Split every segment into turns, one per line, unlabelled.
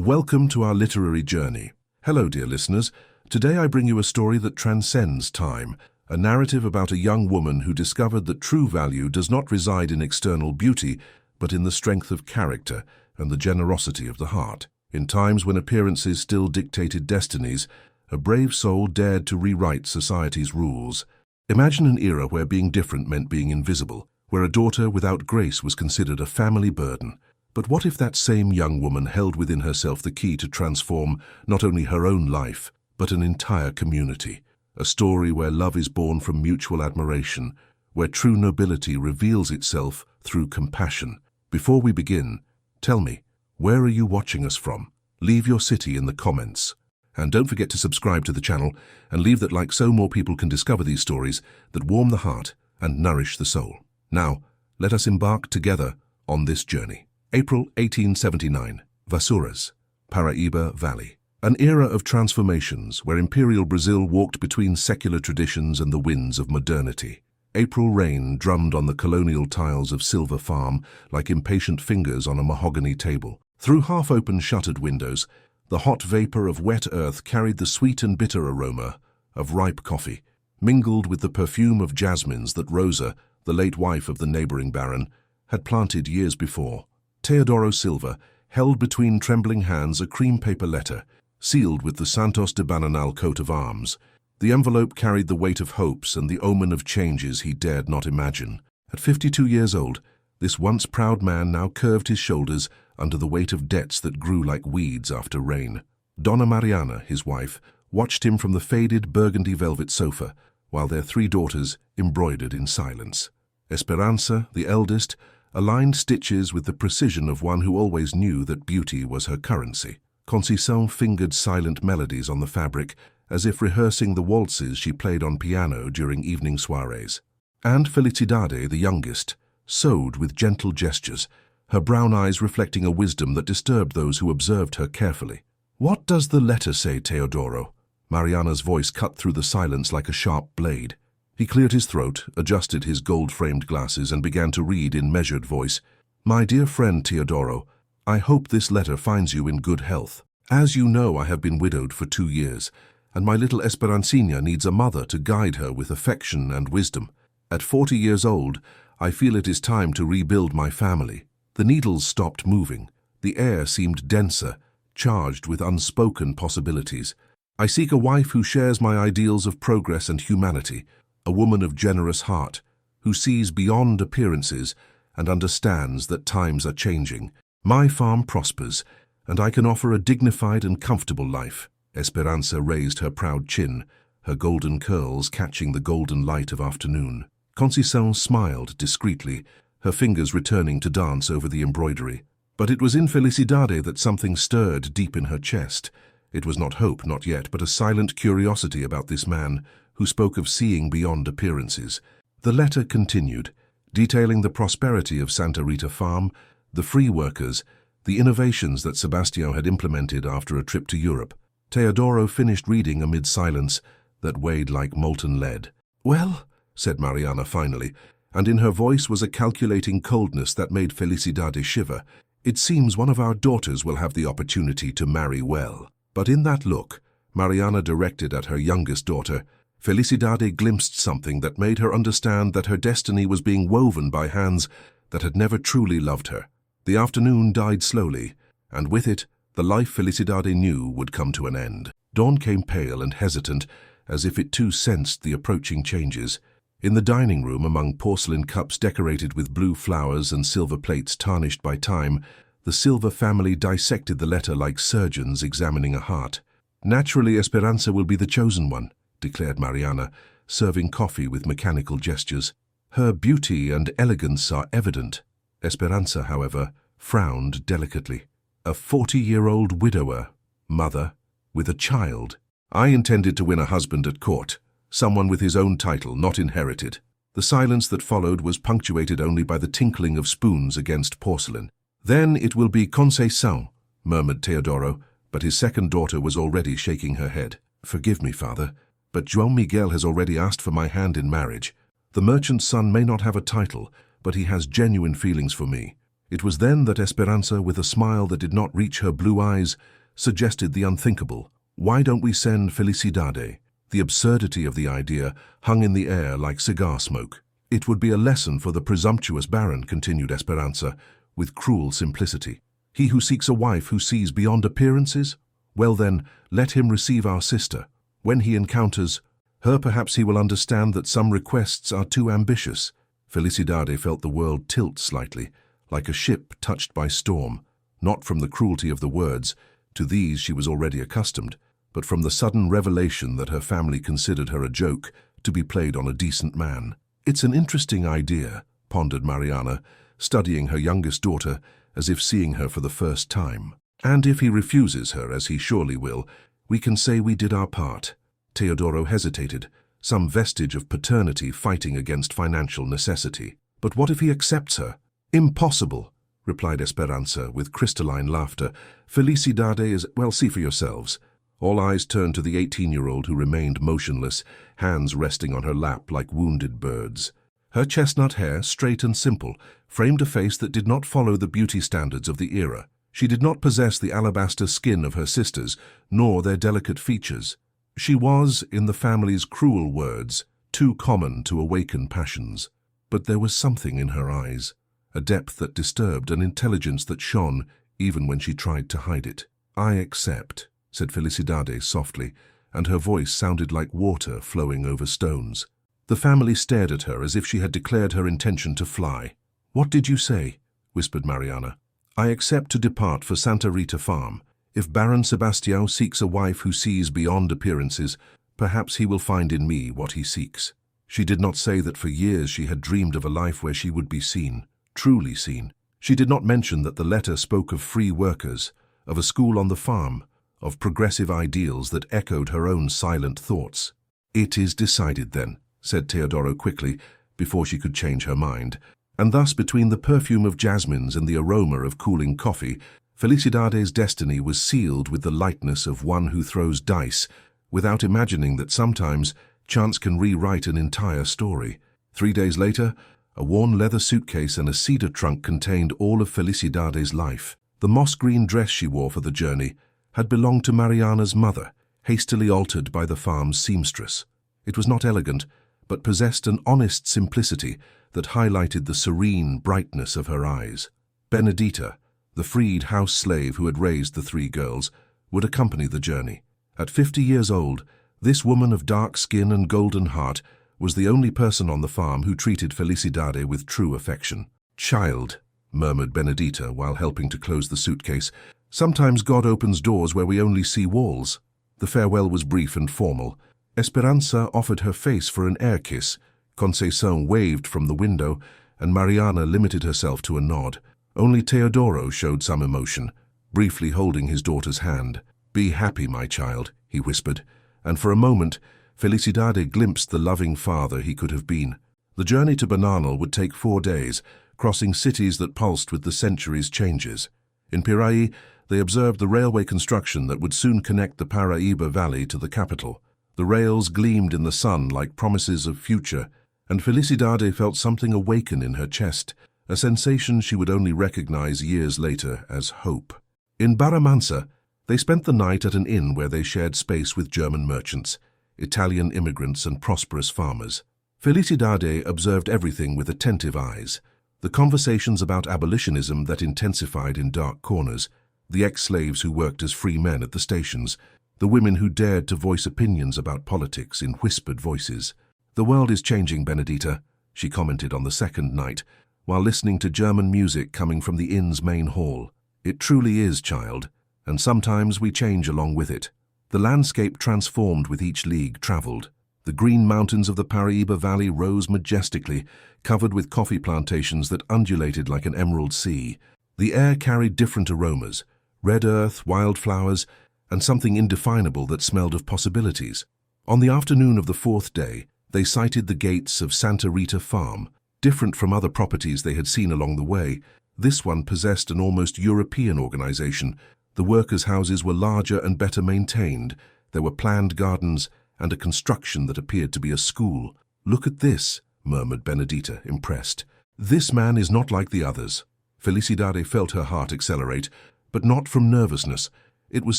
Welcome to our literary journey. Hello, dear listeners. Today I bring you a story that transcends time, a narrative about a young woman who discovered that true value does not reside in external beauty, but in the strength of character and the generosity of the heart. In times when appearances still dictated destinies, a brave soul dared to rewrite society's rules. Imagine an era where being different meant being invisible, where a daughter without grace was considered a family burden. But what if that same young woman held within herself the key to transform not only her own life, but an entire community? A story where love is born from mutual admiration, where true nobility reveals itself through compassion. Before we begin, tell me, where are you watching us from? Leave your city in the comments. And don't forget to subscribe to the channel and leave that like so more people can discover these stories that warm the heart and nourish the soul. Now, let us embark together on this journey. April 1879, Vassouras, Paraíba Valley. An era of transformations where imperial Brazil walked between secular traditions and the winds of modernity. April rain drummed on the colonial tiles of Silver Farm like impatient fingers on a mahogany table. Through half-open shuttered windows, the hot vapor of wet earth carried the sweet and bitter aroma of ripe coffee, mingled with the perfume of jasmines that Rosa, the late wife of the neighboring baron, had planted years before. Teodoro Silva held between trembling hands a cream paper letter, sealed with the Santos de Bananal coat of arms. The envelope carried the weight of hopes and the omen of changes he dared not imagine. At 52 years old, this once proud man now curved his shoulders under the weight of debts that grew like weeds after rain. Donna Mariana, his wife, watched him from the faded burgundy velvet sofa, while their 3 daughters embroidered in silence. Esperanza, the eldest, aligned stitches with the precision of one who always knew that beauty was her currency. Conceição fingered silent melodies on the fabric, as if rehearsing the waltzes she played on piano during evening soirees. And Felicidade, the youngest, sewed with gentle gestures, her brown eyes reflecting a wisdom that disturbed those who observed her carefully. "What does the letter say, Teodoro?" Mariana's voice cut through the silence like a sharp blade. He cleared his throat, adjusted his gold-framed glasses, and began to read in measured voice. "My dear friend Teodoro, I hope this letter finds you in good health. As you know, I have been widowed for 2 years, and my little Esperancina needs a mother to guide her with affection and wisdom. At 40 years old, I feel it is time to rebuild my family." The needles stopped moving. The air seemed denser, charged with unspoken possibilities. "I seek a wife who shares my ideals of progress and humanity, a woman of generous heart, who sees beyond appearances and understands that times are changing. My farm prospers, and I can offer a dignified and comfortable life." Esperanza raised her proud chin, her golden curls catching the golden light of afternoon. Conceição smiled discreetly, her fingers returning to dance over the embroidery. But it was in Felicidade that something stirred deep in her chest. It was not hope, not yet, but a silent curiosity about this man who spoke of seeing beyond appearances. The letter continued, detailing the prosperity of Santa Rita Farm, the free workers, the innovations that Sebastião had implemented after a trip to Europe. Teodoro finished reading amid silence that weighed like molten lead. "Well," said Mariana finally, and in her voice was a calculating coldness that made Felicidade shiver, "it seems one of our daughters will have the opportunity to marry well." But in that look, Mariana directed at her youngest daughter, Felicidade glimpsed something that made her understand that her destiny was being woven by hands that had never truly loved her. The afternoon died slowly, and with it, the life Felicidade knew would come to an end. Dawn came pale and hesitant, as if it too sensed the approaching changes. In the dining room, among porcelain cups decorated with blue flowers and silver plates tarnished by time, the Silva family dissected the letter like surgeons examining a heart. "Naturally, Esperanza will be the chosen one," declared Mariana, serving coffee with mechanical gestures. "Her beauty and elegance are evident." Esperanza, however, frowned delicately. "A 40-year-old widower, mother, with a child. I intended to win a husband at court, someone with his own title, not inherited." The silence that followed was punctuated only by the tinkling of spoons against porcelain. "Then it will be Conceição," murmured Teodoro, but his second daughter was already shaking her head. "Forgive me, father, but João Miguel has already asked for my hand in marriage. The merchant's son may not have a title, but he has genuine feelings for me. It was then that Esperanza, with a smile that did not reach her blue eyes, suggested the unthinkable. Why don't we send Felicidade? The absurdity of the idea hung in the air like cigar smoke. It would be a lesson for the presumptuous baron, continued Esperanza, with cruel simplicity. He who seeks a wife who sees beyond appearances? Well then, let him receive our sister. When he encounters her, perhaps he will understand that some requests are too ambitious. Felicidade felt the world tilt slightly, like a ship touched by storm, not from the cruelty of the words, to these she was already accustomed, but from the sudden revelation that her family considered her a joke to be played on a decent man. It's an interesting idea, pondered Mariana, studying her youngest daughter as if seeing her for the first time. And if he refuses her, as he surely will, we can say we did our part. Teodoro hesitated, some vestige of paternity fighting against financial necessity. But what if he accepts her? Impossible, replied Esperanza with crystalline laughter. Felicidade is, well, see for yourselves. All eyes turned to the 18-year-old who remained motionless, hands resting on her lap like wounded birds. Her chestnut hair, straight and simple, framed a face that did not follow the beauty standards of the era. She did not possess the alabaster skin of her sisters, nor their delicate features. She was, in the family's cruel words, too common to awaken passions. But there was something in her eyes, a depth that disturbed, an intelligence that shone even when she tried to hide it. I accept, said Felicidade softly, and her voice sounded like water flowing over stones. The family stared at her as if she had declared her intention to fly. What did you say? Whispered Mariana. I accept to depart for Santa Rita Farm. If Baron Sebastião seeks a wife who sees beyond appearances, perhaps he will find in me what he seeks. She did not say that for years she had dreamed of a life where she would be seen, truly seen. She did not mention that the letter spoke of free workers, of a school on the farm, of progressive ideals that echoed her own silent thoughts. It is decided then, said Teodoro quickly, before she could change her mind. And thus, between the perfume of jasmines and the aroma of cooling coffee, Felicidade's destiny was sealed with the lightness of one who throws dice, without imagining that sometimes chance can rewrite an entire story. 3 days later, a worn leather suitcase and a cedar trunk contained all of Felicidade's life. The moss-green dress she wore for the journey had belonged to Mariana's mother, hastily altered by the farm's seamstress. It was not elegant, but possessed an honest simplicity that highlighted the serene brightness of her eyes. Benedita, the freed house slave who had raised the 3 girls, would accompany the journey. At 50 years old, this woman of dark skin and golden heart was the only person on the farm who treated Felicidade with true affection. Child, murmured Benedita while helping to close the suitcase, sometimes God opens doors where we only see walls. The farewell was brief and formal. Esperanza offered her face for an air kiss, Conceição waved from the window, and Mariana limited herself to a nod. Only Teodoro showed some emotion, briefly holding his daughter's hand. Be happy, my child, he whispered, and for a moment, Felicidade glimpsed the loving father he could have been. The journey to Bananal would take 4 days, crossing cities that pulsed with the centuries' changes. In Piraí, they observed the railway construction that would soon connect the Paraíba Valley to the capital. The rails gleamed in the sun like promises of future, and Felicidade felt something awaken in her chest, a sensation she would only recognize years later as hope. In Barramansa, they spent the night at an inn where they shared space with German merchants, Italian immigrants and prosperous farmers. Felicidade observed everything with attentive eyes. The conversations about abolitionism that intensified in dark corners, the ex-slaves who worked as free men at the stations, the women who dared to voice opinions about politics in whispered voices. The world is changing, Benedita, she commented on the second night, while listening to German music coming from the inn's main hall. It truly is, child, and sometimes we change along with it. The landscape transformed with each league traveled. The green mountains of the Paraíba Valley rose majestically, covered with coffee plantations that undulated like an emerald sea. The air carried different aromas, red earth, wildflowers, and something indefinable that smelled of possibilities. On the afternoon of the 4th day, they sighted the gates of Santa Rita Farm. Different from other properties they had seen along the way, this one possessed an almost European organization. The workers' houses were larger and better maintained. There were planned gardens and a construction that appeared to be a school. Look at this, murmured Benedita, impressed. This man is not like the others. Felicidade felt her heart accelerate, but not from nervousness. It was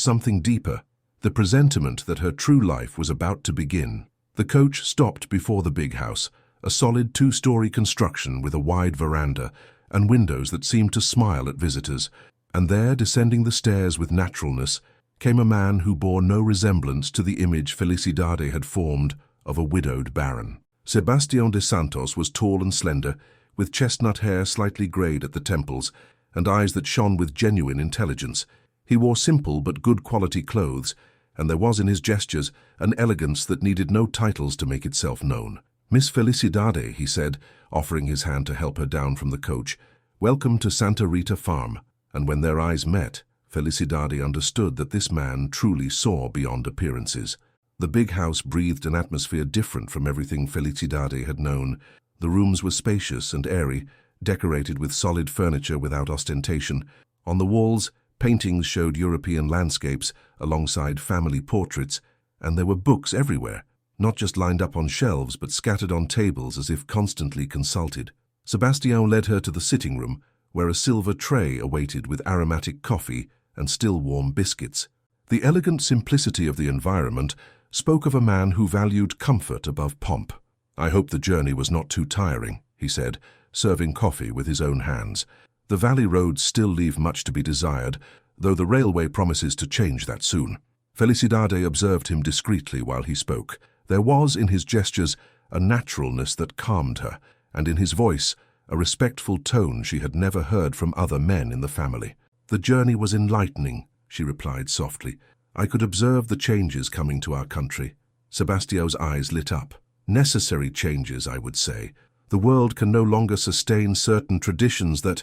something deeper, the presentiment that her true life was about to begin. The coach stopped before the big house, a solid two-story construction with a wide veranda and windows that seemed to smile at visitors. And there, descending the stairs with naturalness, came a man who bore no resemblance to the image Felicidade had formed of a widowed baron. Sebastião de Santos was tall and slender, with chestnut hair slightly grayed at the temples and eyes that shone with genuine intelligence. He wore simple but good-quality clothes, and there was in his gestures an elegance that needed no titles to make itself known. "Miss Felicidade," he said, offering his hand to help her down from the coach, "welcome to Santa Rita Farm." And when their eyes met, Felicidade understood that this man truly saw beyond appearances. The big house breathed an atmosphere different from everything Felicidade had known. The rooms were spacious and airy, decorated with solid furniture without ostentation. On the walls, paintings showed European landscapes alongside family portraits, and there were books everywhere, not just lined up on shelves but scattered on tables as if constantly consulted. Sebastião led her to the sitting room, where a silver tray awaited with aromatic coffee and still warm biscuits. The elegant simplicity of the environment spoke of a man who valued comfort above pomp. "I hope the journey was not too tiring," he said, serving coffee with his own hands. "The valley roads still leave much to be desired, though the railway promises to change that soon." Felicidade observed him discreetly while he spoke. There was in his gestures a naturalness that calmed her, and in his voice a respectful tone she had never heard from other men in the family. "The journey was enlightening," she replied softly. "I could observe the changes coming to our country." Sebastião's eyes lit up. "Necessary changes, I would say. The world can no longer sustain certain traditions that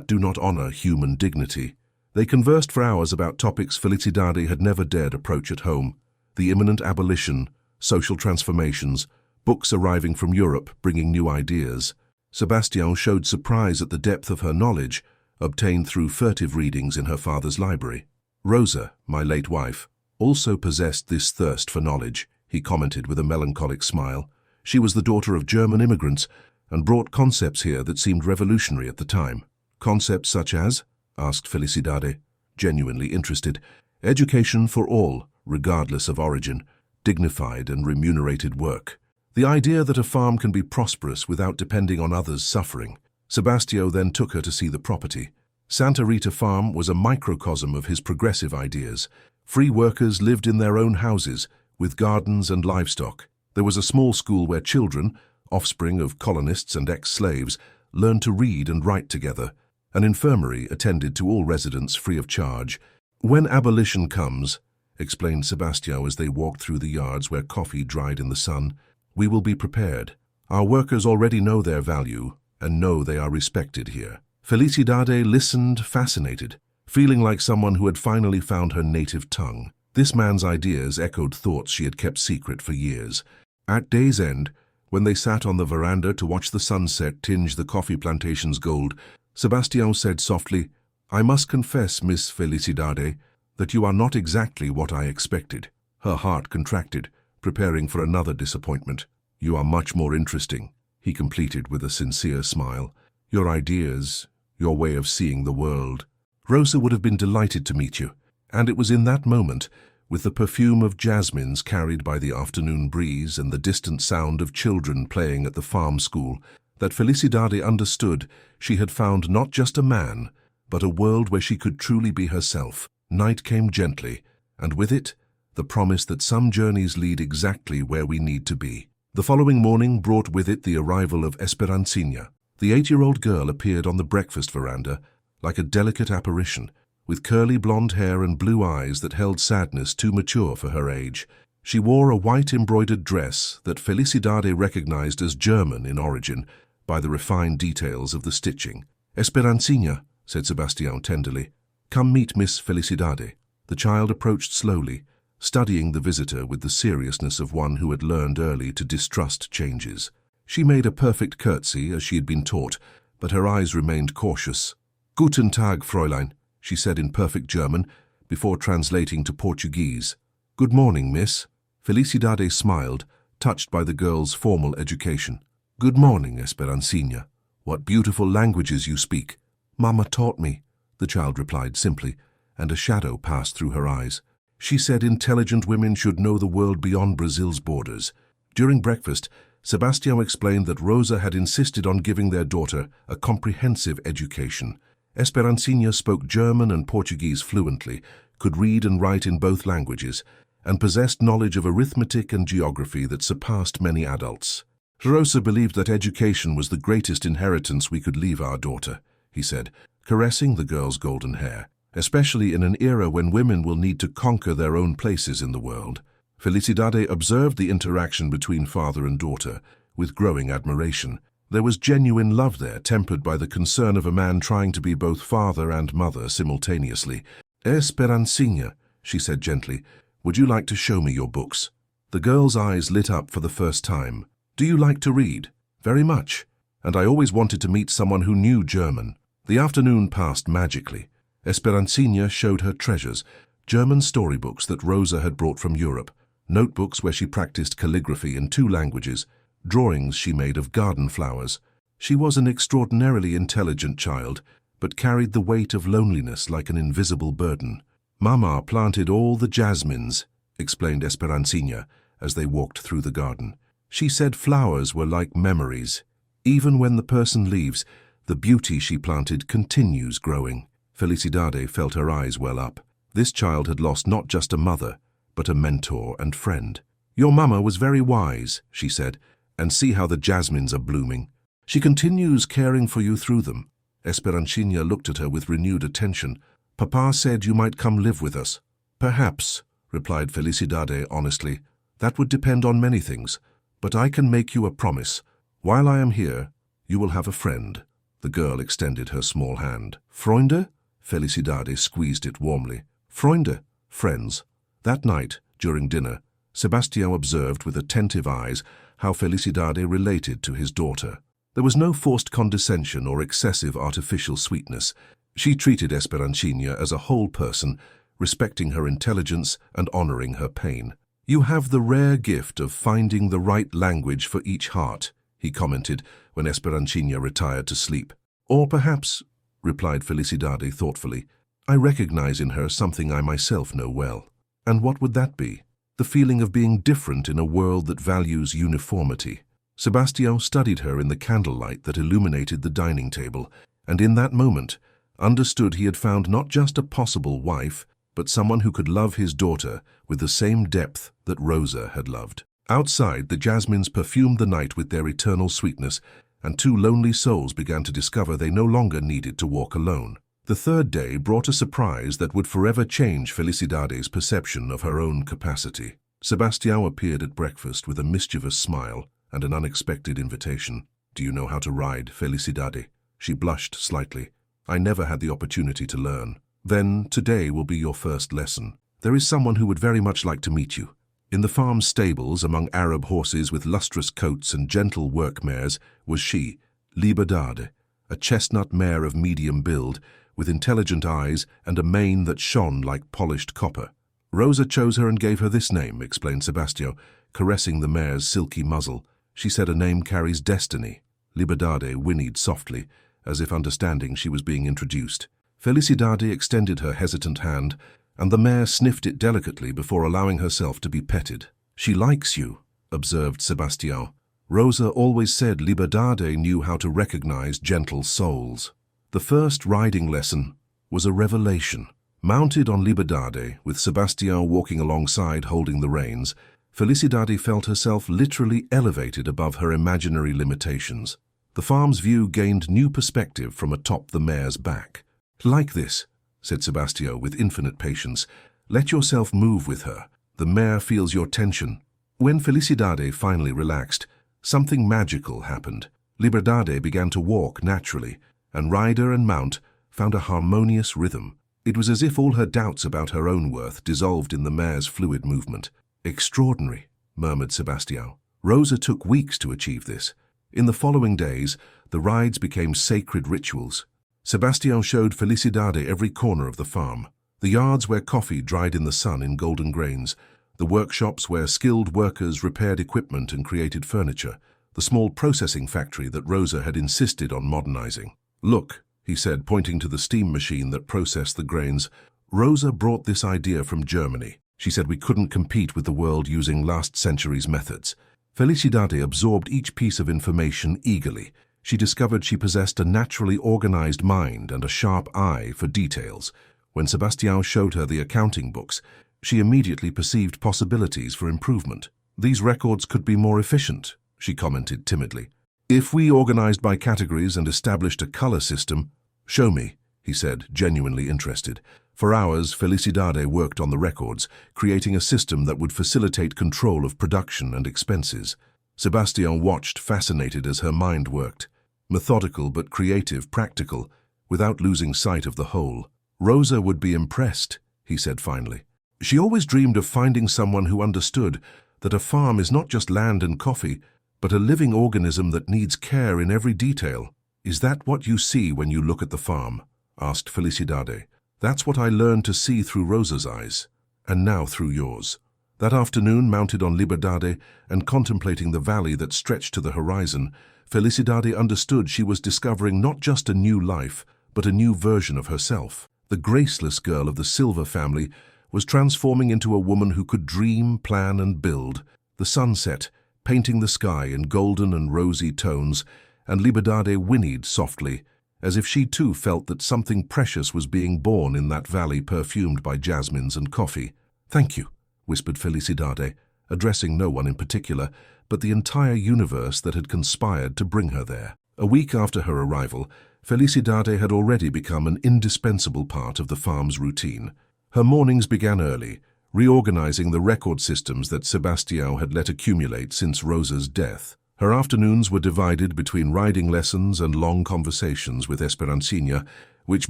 do not honor human dignity." They conversed for hours about topics Felicidade had never dared approach at home: the imminent abolition, social transformations, books arriving from Europe bringing new ideas. Sebastião showed surprise at the depth of her knowledge, obtained through furtive readings in her father's library. "Rosa, my late wife, also possessed this thirst for knowledge," he commented with a melancholic smile. "She was the daughter of German immigrants and brought concepts here that seemed revolutionary at the time." "Concepts such as?" asked Felicidade, genuinely interested. "Education for all, regardless of origin, dignified and remunerated work. The idea that a farm can be prosperous without depending on others' suffering." Sebastião then took her to see the property. Santa Rita Farm was a microcosm of his progressive ideas. Free workers lived in their own houses, with gardens and livestock. There was a small school where children, offspring of colonists and ex-slaves, learned to read and write together. An infirmary attended to all residents free of charge. "When abolition comes," explained Sebastião as they walked through the yards where coffee dried in the sun, "we will be prepared. Our workers already know their value and know they are respected here." Felicidade listened, fascinated, feeling like someone who had finally found her native tongue. This man's ideas echoed thoughts she had kept secret for years. At day's end, when they sat on the veranda to watch the sunset tinge the coffee plantation's gold, Sebastião said softly, "I must confess, Miss Felicidade, that you are not exactly what I expected." Her heart contracted, preparing for another disappointment. "You are much more interesting," he completed with a sincere smile. "Your ideas, your way of seeing the world." Rosa would have been delighted to meet you, and it was in that moment, with the perfume of jasmines carried by the afternoon breeze and the distant sound of children playing at the farm school, that Felicidade understood she had found not just a man, but a world where she could truly be herself. Night came gently, and with it, the promise that some journeys lead exactly where we need to be. The following morning brought with it the arrival of Esperancina. The 8-year-old girl appeared on the breakfast veranda like a delicate apparition, with curly blonde hair and blue eyes that held sadness too mature for her age. She wore a white embroidered dress that Felicidade recognized as German in origin by the refined details of the stitching. "Esperancina," said Sebastião tenderly, "come meet Miss Felicidade." The child approached slowly, studying the visitor with the seriousness of one who had learned early to distrust changes. She made a perfect curtsy as she had been taught, but her eyes remained cautious. "Guten Tag, Fräulein," she said in perfect German, before translating to Portuguese. "Good morning, miss." Felicidade smiled, touched by the girl's formal education. "Good morning, Esperancina. What beautiful languages you speak." "Mama taught me," the child replied simply, and a shadow passed through her eyes. She said intelligent women should know the world beyond Brazil's borders. During breakfast, Sebastião explained that Rosa had insisted on giving their daughter a comprehensive education. Esperancinha spoke German and Portuguese fluently, could read and write in both languages, and possessed knowledge of arithmetic and geography that surpassed many adults. "Rosa believed that education was the greatest inheritance we could leave our daughter," he said, caressing the girl's golden hair, "especially in an era when women will need to conquer their own places in the world." Felicidade observed the interaction between father and daughter with growing admiration. There was genuine love there, tempered by the concern of a man trying to be both father and mother simultaneously. "Esperancinha," she said gently, "would you like to show me your books?" The girl's eyes lit up for the first time. "Do you like to read?" "Very much. And I always wanted to meet someone who knew German." The afternoon passed magically. Esperancinha showed her treasures, German storybooks that Rosa had brought from Europe, notebooks where she practiced calligraphy in 2 languages, drawings she made of garden flowers. She was an extraordinarily intelligent child, but carried the weight of loneliness like an invisible burden. "Mama planted all the jasmines," explained Esperancinha as they walked through the garden. "She said flowers were like memories. Even when the person leaves, the beauty she planted continues growing." Felicidade felt her eyes well up. This child had lost not just a mother, but a mentor and friend. "Your mama was very wise," she said, "and see how the jasmines are blooming. She continues caring for you through them." Esperancinha looked at her with renewed attention. "Papa said you might come live with us." "Perhaps," replied Felicidade honestly. "That would depend on many things, but I can make you a promise. While I am here, you will have a friend." The girl extended her small hand. "Freunde?" Felicidade squeezed it warmly. "Freunde, friends." That night, during dinner, Sebastião observed with attentive eyes how Felicidade related to his daughter. There was no forced condescension or excessive artificial sweetness. She treated Esperancinha as a whole person, respecting her intelligence and honoring her pain. "You have the rare gift of finding the right language for each heart," he commented when Esperancinha retired to sleep. "Or perhaps," replied Felicidade thoughtfully, "I recognize in her something I myself know well." "And what would that be?" "The feeling of being different in a world that values uniformity." Sebastião studied her in the candlelight that illuminated the dining table, and in that moment understood he had found not just a possible wife, but someone who could love his daughter with the same depth that Rosa had loved. Outside, the jasmines perfumed the night with their eternal sweetness, and 2 lonely souls began to discover they no longer needed to walk alone. The 3rd day brought a surprise that would forever change Felicidade's perception of her own capacity. Sebastião appeared at breakfast with a mischievous smile and an unexpected invitation. "Do you know how to ride, Felicidade?" She blushed slightly. "I never had the opportunity to learn." "Then today will be your first lesson. There is someone who would very much like to meet you." In the farm stables, among Arab horses with lustrous coats and gentle work mares, was she, Liberdade, a chestnut mare of medium build, with intelligent eyes and a mane that shone like polished copper. "Rosa chose her and gave her this name," explained Sebastião, caressing the mare's silky muzzle. "She said a name carries destiny." Liberdade whinnied softly, as if understanding she was being introduced. Felicidade extended her hesitant hand, and the mare sniffed it delicately before allowing herself to be petted. "She likes you," observed Sebastião. "Rosa always said Liberdade knew how to recognize gentle souls." The first riding lesson was a revelation. Mounted on Liberdade, with Sebastião walking alongside holding the reins, Felicidade felt herself literally elevated above her imaginary limitations. The farm's view gained new perspective from atop the mare's back. "Like this," said Sebastião with infinite patience. "Let yourself move with her. The mare feels your tension." When Felicidade finally relaxed, something magical happened. Liberdade began to walk naturally, and rider and mount found a harmonious rhythm. It was as if all her doubts about her own worth dissolved in the mare's fluid movement. "Extraordinary," murmured Sebastião. Rosa took weeks to achieve this. In the following days, the rides became sacred rituals. Sebastião showed Felicidade every corner of the farm. The yards where coffee dried in the sun in golden grains, the workshops where skilled workers repaired equipment and created furniture, the small processing factory that Rosa had insisted on modernizing. "Look," he said, pointing to the steam machine that processed the grains. "Rosa brought this idea from Germany. She said we couldn't compete with the world using last century's methods." Felicidade absorbed each piece of information eagerly. She discovered she possessed a naturally organized mind and a sharp eye for details. When Sebastião showed her the accounting books, she immediately perceived possibilities for improvement. "These records could be more efficient," she commented timidly. "If we organized by categories and established a color system—" "Show me," he said, genuinely interested. For hours, Felicidade worked on the records, creating a system that would facilitate control of production and expenses. Sebastião watched, fascinated as her mind worked. Methodical but creative, practical, without losing sight of the whole. "Rosa would be impressed," he said finally. "She always dreamed of finding someone who understood that a farm is not just land and coffee, but a living organism that needs care in every detail." "Is that what you see when you look at the farm?" asked Felicidade. "That's what I learned to see through Rosa's eyes, and now through yours." That afternoon, mounted on Liberdade and contemplating the valley that stretched to the horizon, Felicidade understood she was discovering not just a new life, but a new version of herself. The graceless girl of the Silva family was transforming into a woman who could dream, plan, and build. The sun set, painting the sky in golden and rosy tones, and Liberdade whinnied softly, as if she too felt that something precious was being born in that valley perfumed by jasmines and coffee. "Thank you," whispered Felicidade, addressing no one in particular, but the entire universe that had conspired to bring her there. A week after her arrival, Felicidade had already become an indispensable part of the farm's routine. Her mornings began early, reorganizing the record systems that Sebastião had let accumulate since Rosa's death. Her afternoons were divided between riding lessons and long conversations with Esperancina, which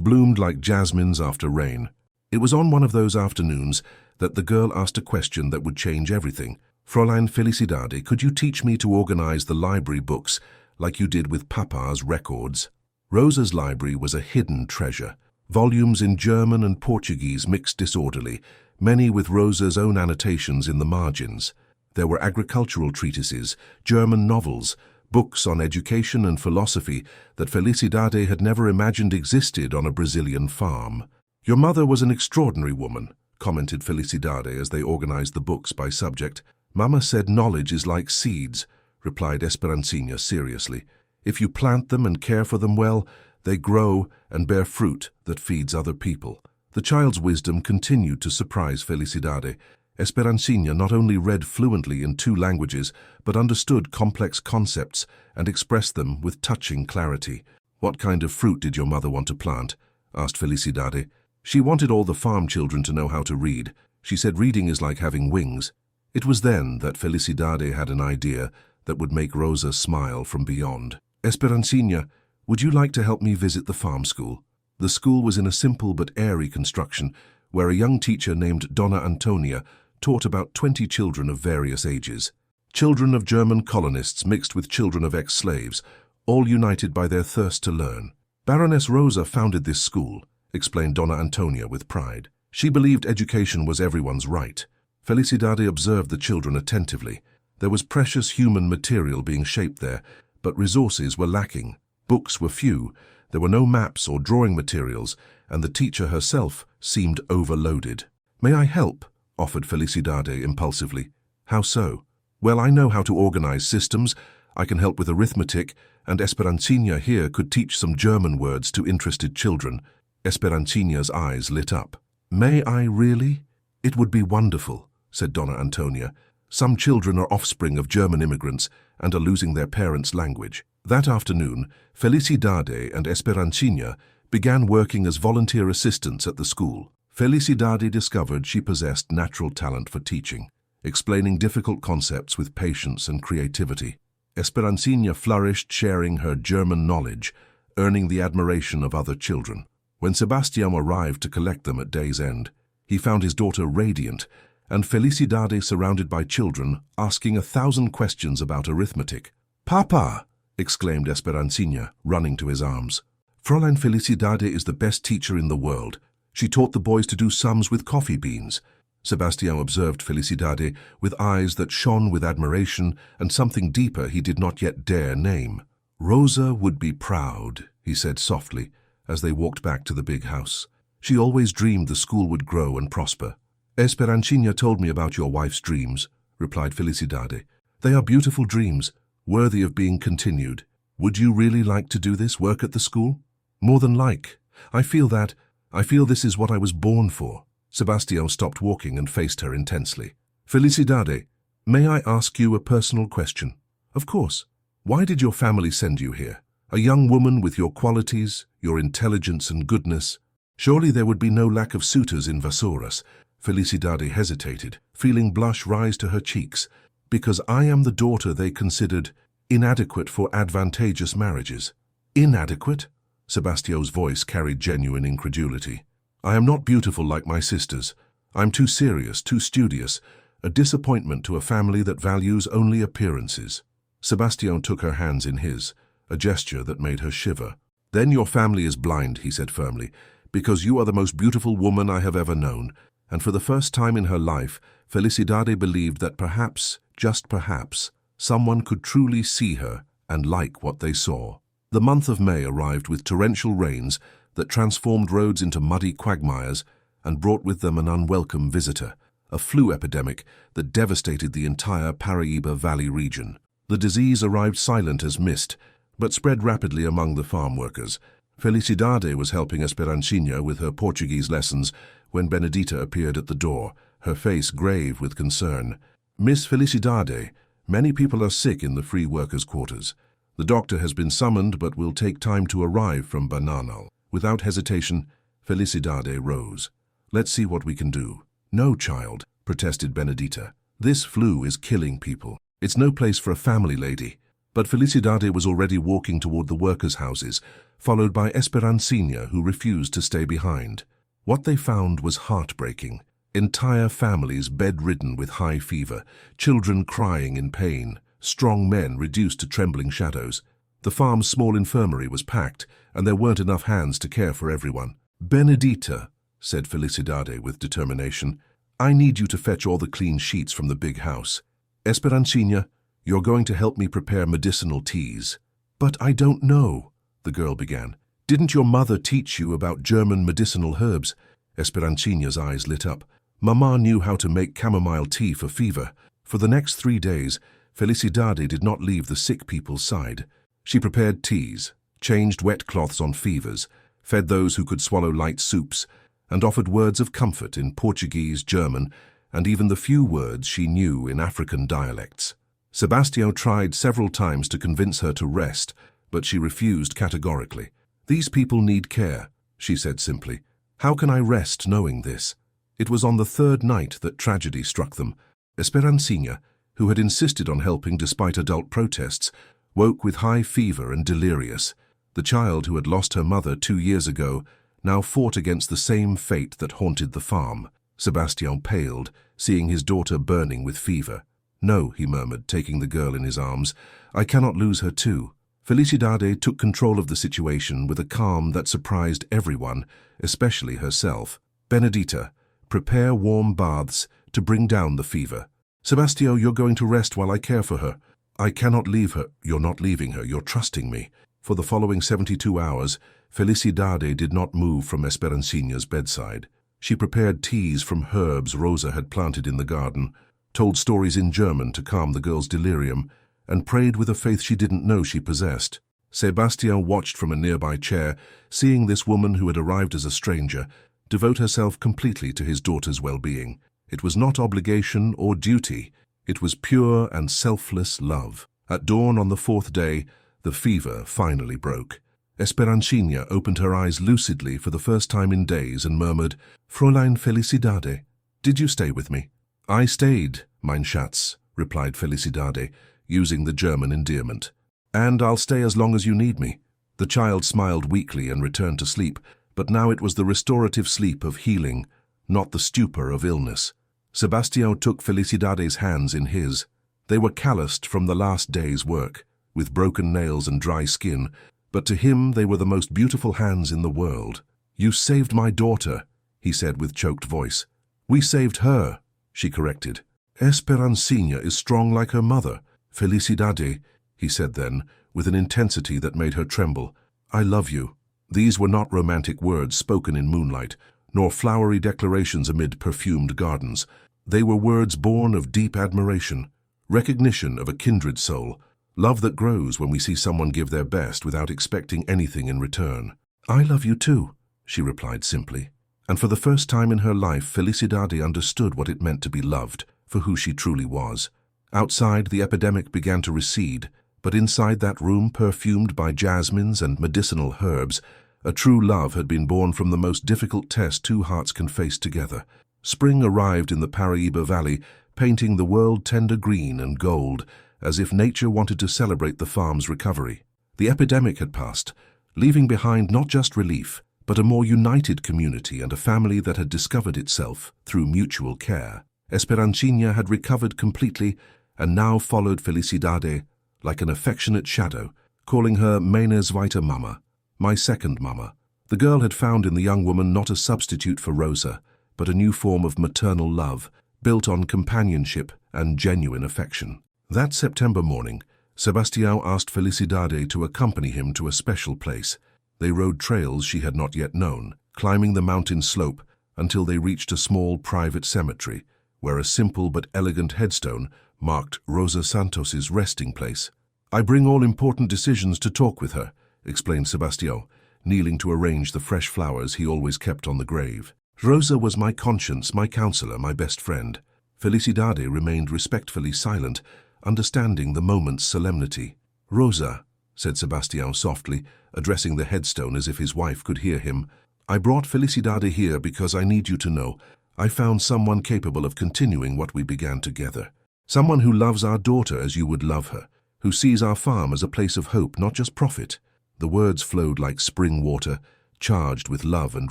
bloomed like jasmines after rain. It was on one of those afternoons that the girl asked a question that would change everything. "Fräulein Felicidade, could you teach me to organize the library books like you did with Papa's records?" Rosa's library was a hidden treasure. Volumes in German and Portuguese mixed disorderly, many with Rosa's own annotations in the margins. There were agricultural treatises, German novels, books on education and philosophy that Felicidade had never imagined existed on a Brazilian farm. "Your mother was an extraordinary woman," commented Felicidade as they organized the books by subject. "Mama said knowledge is like seeds," replied Esperancina seriously. "If you plant them and care for them well, they grow and bear fruit that feeds other people." The child's wisdom continued to surprise Felicidade. Esperancina not only read fluently in 2 languages, but understood complex concepts and expressed them with touching clarity. "What kind of fruit did your mother want to plant?" asked Felicidade. "She wanted all the farm children to know how to read. She said reading is like having wings." It was then that Felicidade had an idea that would make Rosa smile from beyond. "Esperancina, would you like to help me visit the farm school?" The school was in a simple but airy construction, where a young teacher named Donna Antonia taught about 20 children of various ages. Children of German colonists mixed with children of ex-slaves, all united by their thirst to learn. "Baroness Rosa founded this school," explained Donna Antonia with pride. "She believed education was everyone's right." Felicidade observed the children attentively. There was precious human material being shaped there, but resources were lacking. Books were few, there were no maps or drawing materials, and the teacher herself seemed overloaded. "May I help?" offered Felicidade impulsively. "How so?" "Well, I know how to organize systems. I can help with arithmetic, and Esperancina here could teach some German words to interested children." Esperancina's eyes lit up. "May I really?" "It would be wonderful," said Donna Antonia. "Some children are offspring of German immigrants and are losing their parents' language." That afternoon, Felicidade and Esperancina began working as volunteer assistants at the school. Felicidade discovered she possessed natural talent for teaching, explaining difficult concepts with patience and creativity. Esperancina flourished, sharing her German knowledge, earning the admiration of other children. When Sebastião arrived to collect them at day's end, he found his daughter radiant, and Felicidade surrounded by children asking 1,000 questions about arithmetic. "Papa!" exclaimed Esperancina, running to his arms. "Fräulein Felicidade is the best teacher in the world. She taught the boys to do sums with coffee beans." Sebastian observed Felicidade with eyes that shone with admiration and something deeper he did not yet dare name. Rosa would be proud, he said softly, as they walked back to the big house. She always dreamed the school would grow and prosper. Esperancina told me about your wife's dreams, replied Felicidade. They are beautiful dreams, worthy of being continued. Would you really like to do this work at the school? More than like. I feel this is what I was born for. Sebastian stopped walking and faced her intensely. Felicidade, may I ask you a personal question? Of course. Why did your family send you here? A young woman with your qualities, your intelligence and goodness. Surely there would be no lack of suitors in Vassouras. Felicidade hesitated, feeling blush rise to her cheeks. Because I am the daughter they considered inadequate for advantageous marriages. Inadequate? Sebastian's voice carried genuine incredulity. I am not beautiful like my sisters. I'm too serious, too studious, a disappointment to a family that values only appearances. Sebastian took her hands in his, a gesture that made her shiver. Then your family is blind, he said firmly, because you are the most beautiful woman I have ever known, and for the first time in her life, Felicidade believed that perhaps, just perhaps, someone could truly see her and like what they saw. The month of May arrived with torrential rains that transformed roads into muddy quagmires and brought with them an unwelcome visitor, a flu epidemic that devastated the entire Paraíba Valley region. The disease arrived silent as mist, but spread rapidly among the farm workers. Felicidade was helping Esperancina with her Portuguese lessons when Benedita appeared at the door, her face grave with concern. Miss Felicidade, many people are sick in the free workers' quarters. The doctor has been summoned but will take time to arrive from Bananal. Without hesitation, Felicidade rose. Let's see what we can do. No, child, protested Benedita. This flu is killing people. It's no place for a family lady. But Felicidade was already walking toward the workers' houses, followed by Esperancina, who refused to stay behind. What they found was heartbreaking. Entire families bedridden with high fever, children crying in pain, strong men reduced to trembling shadows. The farm's small infirmary was packed, and there weren't enough hands to care for everyone. Benedita, said Felicidade with determination, I need you to fetch all the clean sheets from the big house. Esperancina, you're going to help me prepare medicinal teas. But I don't know, the girl began. Didn't your mother teach you about German medicinal herbs? Esperancina's eyes lit up. Mama knew how to make chamomile tea for fever. For the next 3 days, Felicidade did not leave the sick people's side. She prepared teas, changed wet cloths on fevers, fed those who could swallow light soups, and offered words of comfort in Portuguese, German, and even the few words she knew in African dialects. Sebastian tried several times to convince her to rest, but she refused categorically. These people need care, she said simply. How can I rest knowing this? It was on the 3rd night that tragedy struck them. Esperancina, who had insisted on helping despite adult protests, woke with high fever and delirious. The child who had lost her mother 2 years ago now fought against the same fate that haunted the farm. Sebastian paled, seeing his daughter burning with fever. No, he murmured, taking the girl in his arms. I cannot lose her too. Felicidade took control of the situation with a calm that surprised everyone, especially herself. Benedita, prepare warm baths to bring down the fever. Sebastian, you're going to rest while I care for her. I cannot leave her. You're not leaving her. You're trusting me. For the following 72 hours, Felicidade did not move from Esperancina's bedside. She prepared teas from herbs Rosa had planted in the garden, told stories in German to calm the girl's delirium, and prayed with a faith she didn't know she possessed. Sebastian watched from a nearby chair, seeing this woman who had arrived as a stranger devote herself completely to his daughter's well-being. It was not obligation or duty. It was pure and selfless love. At dawn on the 4th day, the fever finally broke. Esperancina opened her eyes lucidly for the first time in days and murmured, Fräulein Felicidade, did you stay with me? I stayed, mein Schatz, replied Felicidade, using the German endearment. And I'll stay as long as you need me. The child smiled weakly and returned to sleep, but now it was the restorative sleep of healing, not the stupor of illness. Sebastian took Felicidade's hands in his. They were calloused from the last day's work, with broken nails and dry skin, but to him they were the most beautiful hands in the world. You saved my daughter, he said with choked voice. We saved her, she corrected. Esperancina is strong like her mother. Felicidade, he said then, with an intensity that made her tremble. I love you. These were not romantic words spoken in moonlight, nor flowery declarations amid perfumed gardens. They were words born of deep admiration, recognition of a kindred soul, love that grows when we see someone give their best without expecting anything in return. I love you too, she replied simply. And for the first time in her life, Felicidade understood what it meant to be loved for who she truly was. Outside, the epidemic began to recede, but inside that room, perfumed by jasmines and medicinal herbs, a true love had been born from the most difficult test two hearts can face together. Spring arrived in the Paraíba Valley, painting the world tender green and gold, as if nature wanted to celebrate the farm's recovery. The epidemic had passed, leaving behind not just relief, but a more united community and a family that had discovered itself through mutual care. Esperancina had recovered completely and now followed Felicidade like an affectionate shadow, calling her Minha zweite Mama, my second mama. The girl had found in the young woman not a substitute for Rosa, but a new form of maternal love, built on companionship and genuine affection. That September morning, Sebastião asked Felicidade to accompany him to a special place. They rode trails she had not yet known, climbing the mountain slope until they reached a small private cemetery, where a simple but elegant headstone marked Rosa Santos's resting place. I bring all important decisions to talk with her, explained Sebastião, kneeling to arrange the fresh flowers he always kept on the grave. Rosa was my conscience, my counselor, my best friend. Felicidade remained respectfully silent, understanding the moment's solemnity. Rosa, said Sebastião softly, addressing the headstone as if his wife could hear him, I brought Felicidade here because I need you to know I found someone capable of continuing what we began together. Someone who loves our daughter as you would love her, who sees our farm as a place of hope, not just profit. The words flowed like spring water, charged with love and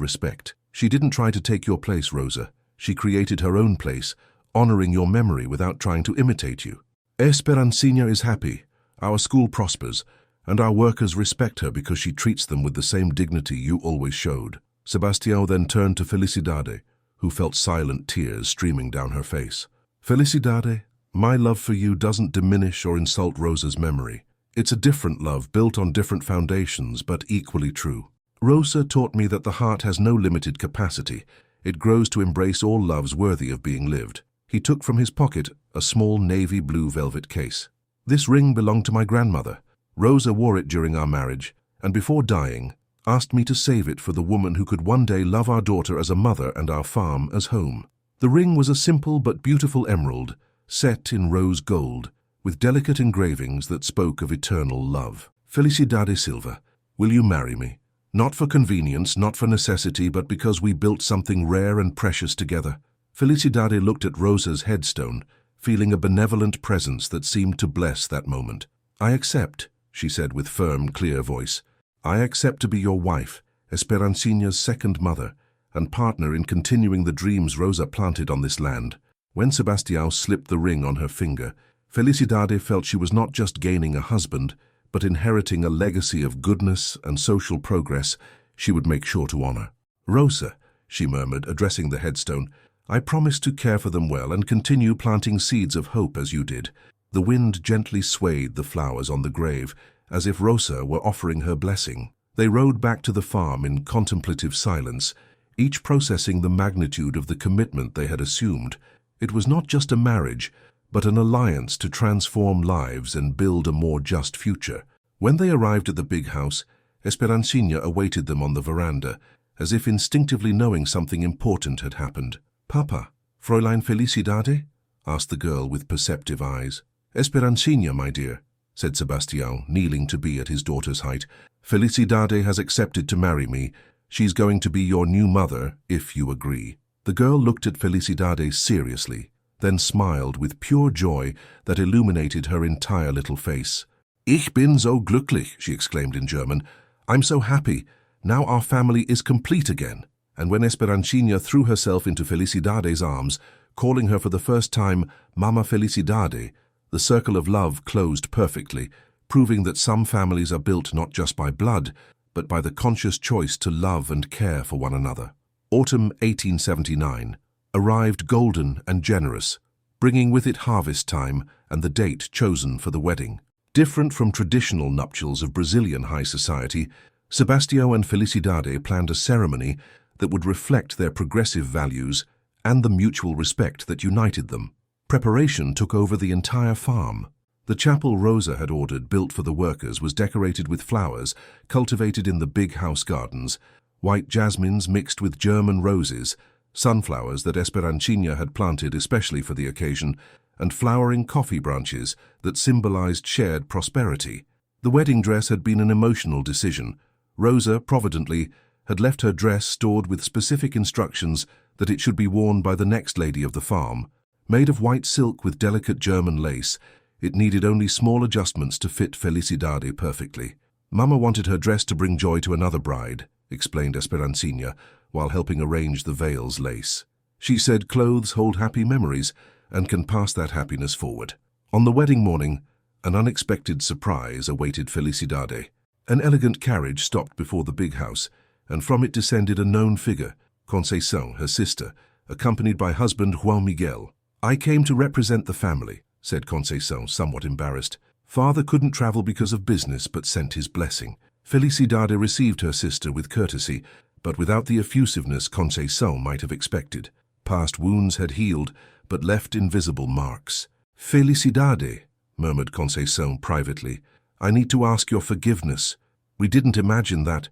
respect. She didn't try to take your place, Rosa. She created her own place, honoring your memory without trying to imitate you. Esperancina is happy, our school prospers, and our workers respect her because she treats them with the same dignity you always showed. Sebastião then turned to Felicidade, who felt silent tears streaming down her face. Felicidade, my love for you doesn't diminish or insult Rosa's memory. It's a different love built on different foundations, but equally true. Rosa taught me that the heart has no limited capacity. It grows to embrace all loves worthy of being lived. He took from his pocket a small navy blue velvet case. This ring belonged to my grandmother. Rosa wore it during our marriage, and before dying, asked me to save it for the woman who could one day love our daughter as a mother and our farm as home. The ring was a simple but beautiful emerald, set in rose gold, with delicate engravings that spoke of eternal love. Felicidade Silva, will you marry me? Not for convenience, not for necessity, but because we built something rare and precious together. Felicidade looked at Rosa's headstone, feeling a benevolent presence that seemed to bless that moment. I accept, she said with firm, clear voice. I accept to be your wife, Esperancina's second mother, and partner in continuing the dreams Rosa planted on this land. When Sebastião slipped the ring on her finger, Felicidade felt she was not just gaining a husband, but inheriting a legacy of goodness and social progress she would make sure to honor. Rosa, she murmured, addressing the headstone, I promise to care for them well and continue planting seeds of hope as you did. The wind gently swayed the flowers on the grave, as if Rosa were offering her blessing. They rode back to the farm in contemplative silence, each processing the magnitude of the commitment they had assumed. It was not just a marriage, but an alliance to transform lives and build a more just future. When they arrived at the big house, Esperancina awaited them on the veranda, as if instinctively knowing something important had happened. Papa, Fräulein Felicidade? Asked the girl with perceptive eyes. Esperancina, my dear, said Sebastião, kneeling to be at his daughter's height. Felicidade has accepted to marry me. She's going to be your new mother, if you agree. The girl looked at Felicidade seriously, then smiled with pure joy that illuminated her entire little face. Ich bin so glücklich, she exclaimed in German. I'm so happy. Now our family is complete again. And when Esperancina threw herself into Felicidade's arms, calling her for the first time Mama Felicidade, the circle of love closed perfectly, proving that some families are built not just by blood, but by the conscious choice to love and care for one another. Autumn 1879. arrived golden and generous, bringing with it harvest time and the date chosen for the wedding. Different from traditional nuptials of Brazilian high society, Sebastião and Felicidade planned a ceremony that would reflect their progressive values and the mutual respect that united them. Preparation took over the entire farm. The chapel Rosa had ordered, built for the workers, was decorated with flowers cultivated in the big house gardens, white jasmines mixed with German roses, sunflowers that Esperancina had planted especially for the occasion, and flowering coffee branches that symbolized shared prosperity. The wedding dress had been an emotional decision. Rosa, providently, had left her dress stored with specific instructions that it should be worn by the next lady of the farm. Made of white silk with delicate German lace, it needed only small adjustments to fit Felicidade perfectly. Mama wanted her dress to bring joy to another bride, explained Esperancina, while helping arrange the veil's lace. She said clothes hold happy memories and can pass that happiness forward. On the wedding morning, an unexpected surprise awaited Felicidade. An elegant carriage stopped before the big house, and from it descended a known figure, Conceição, her sister, accompanied by husband João Miguel. "I came to represent the family," said Conceição, somewhat embarrassed. "Father couldn't travel because of business, but sent his blessing." Felicidade received her sister with courtesy, but without the effusiveness Conceição might have expected. Past wounds had healed, but left invisible marks. "Felicidade," murmured Conceição privately, "I need to ask your forgiveness. We didn't imagine that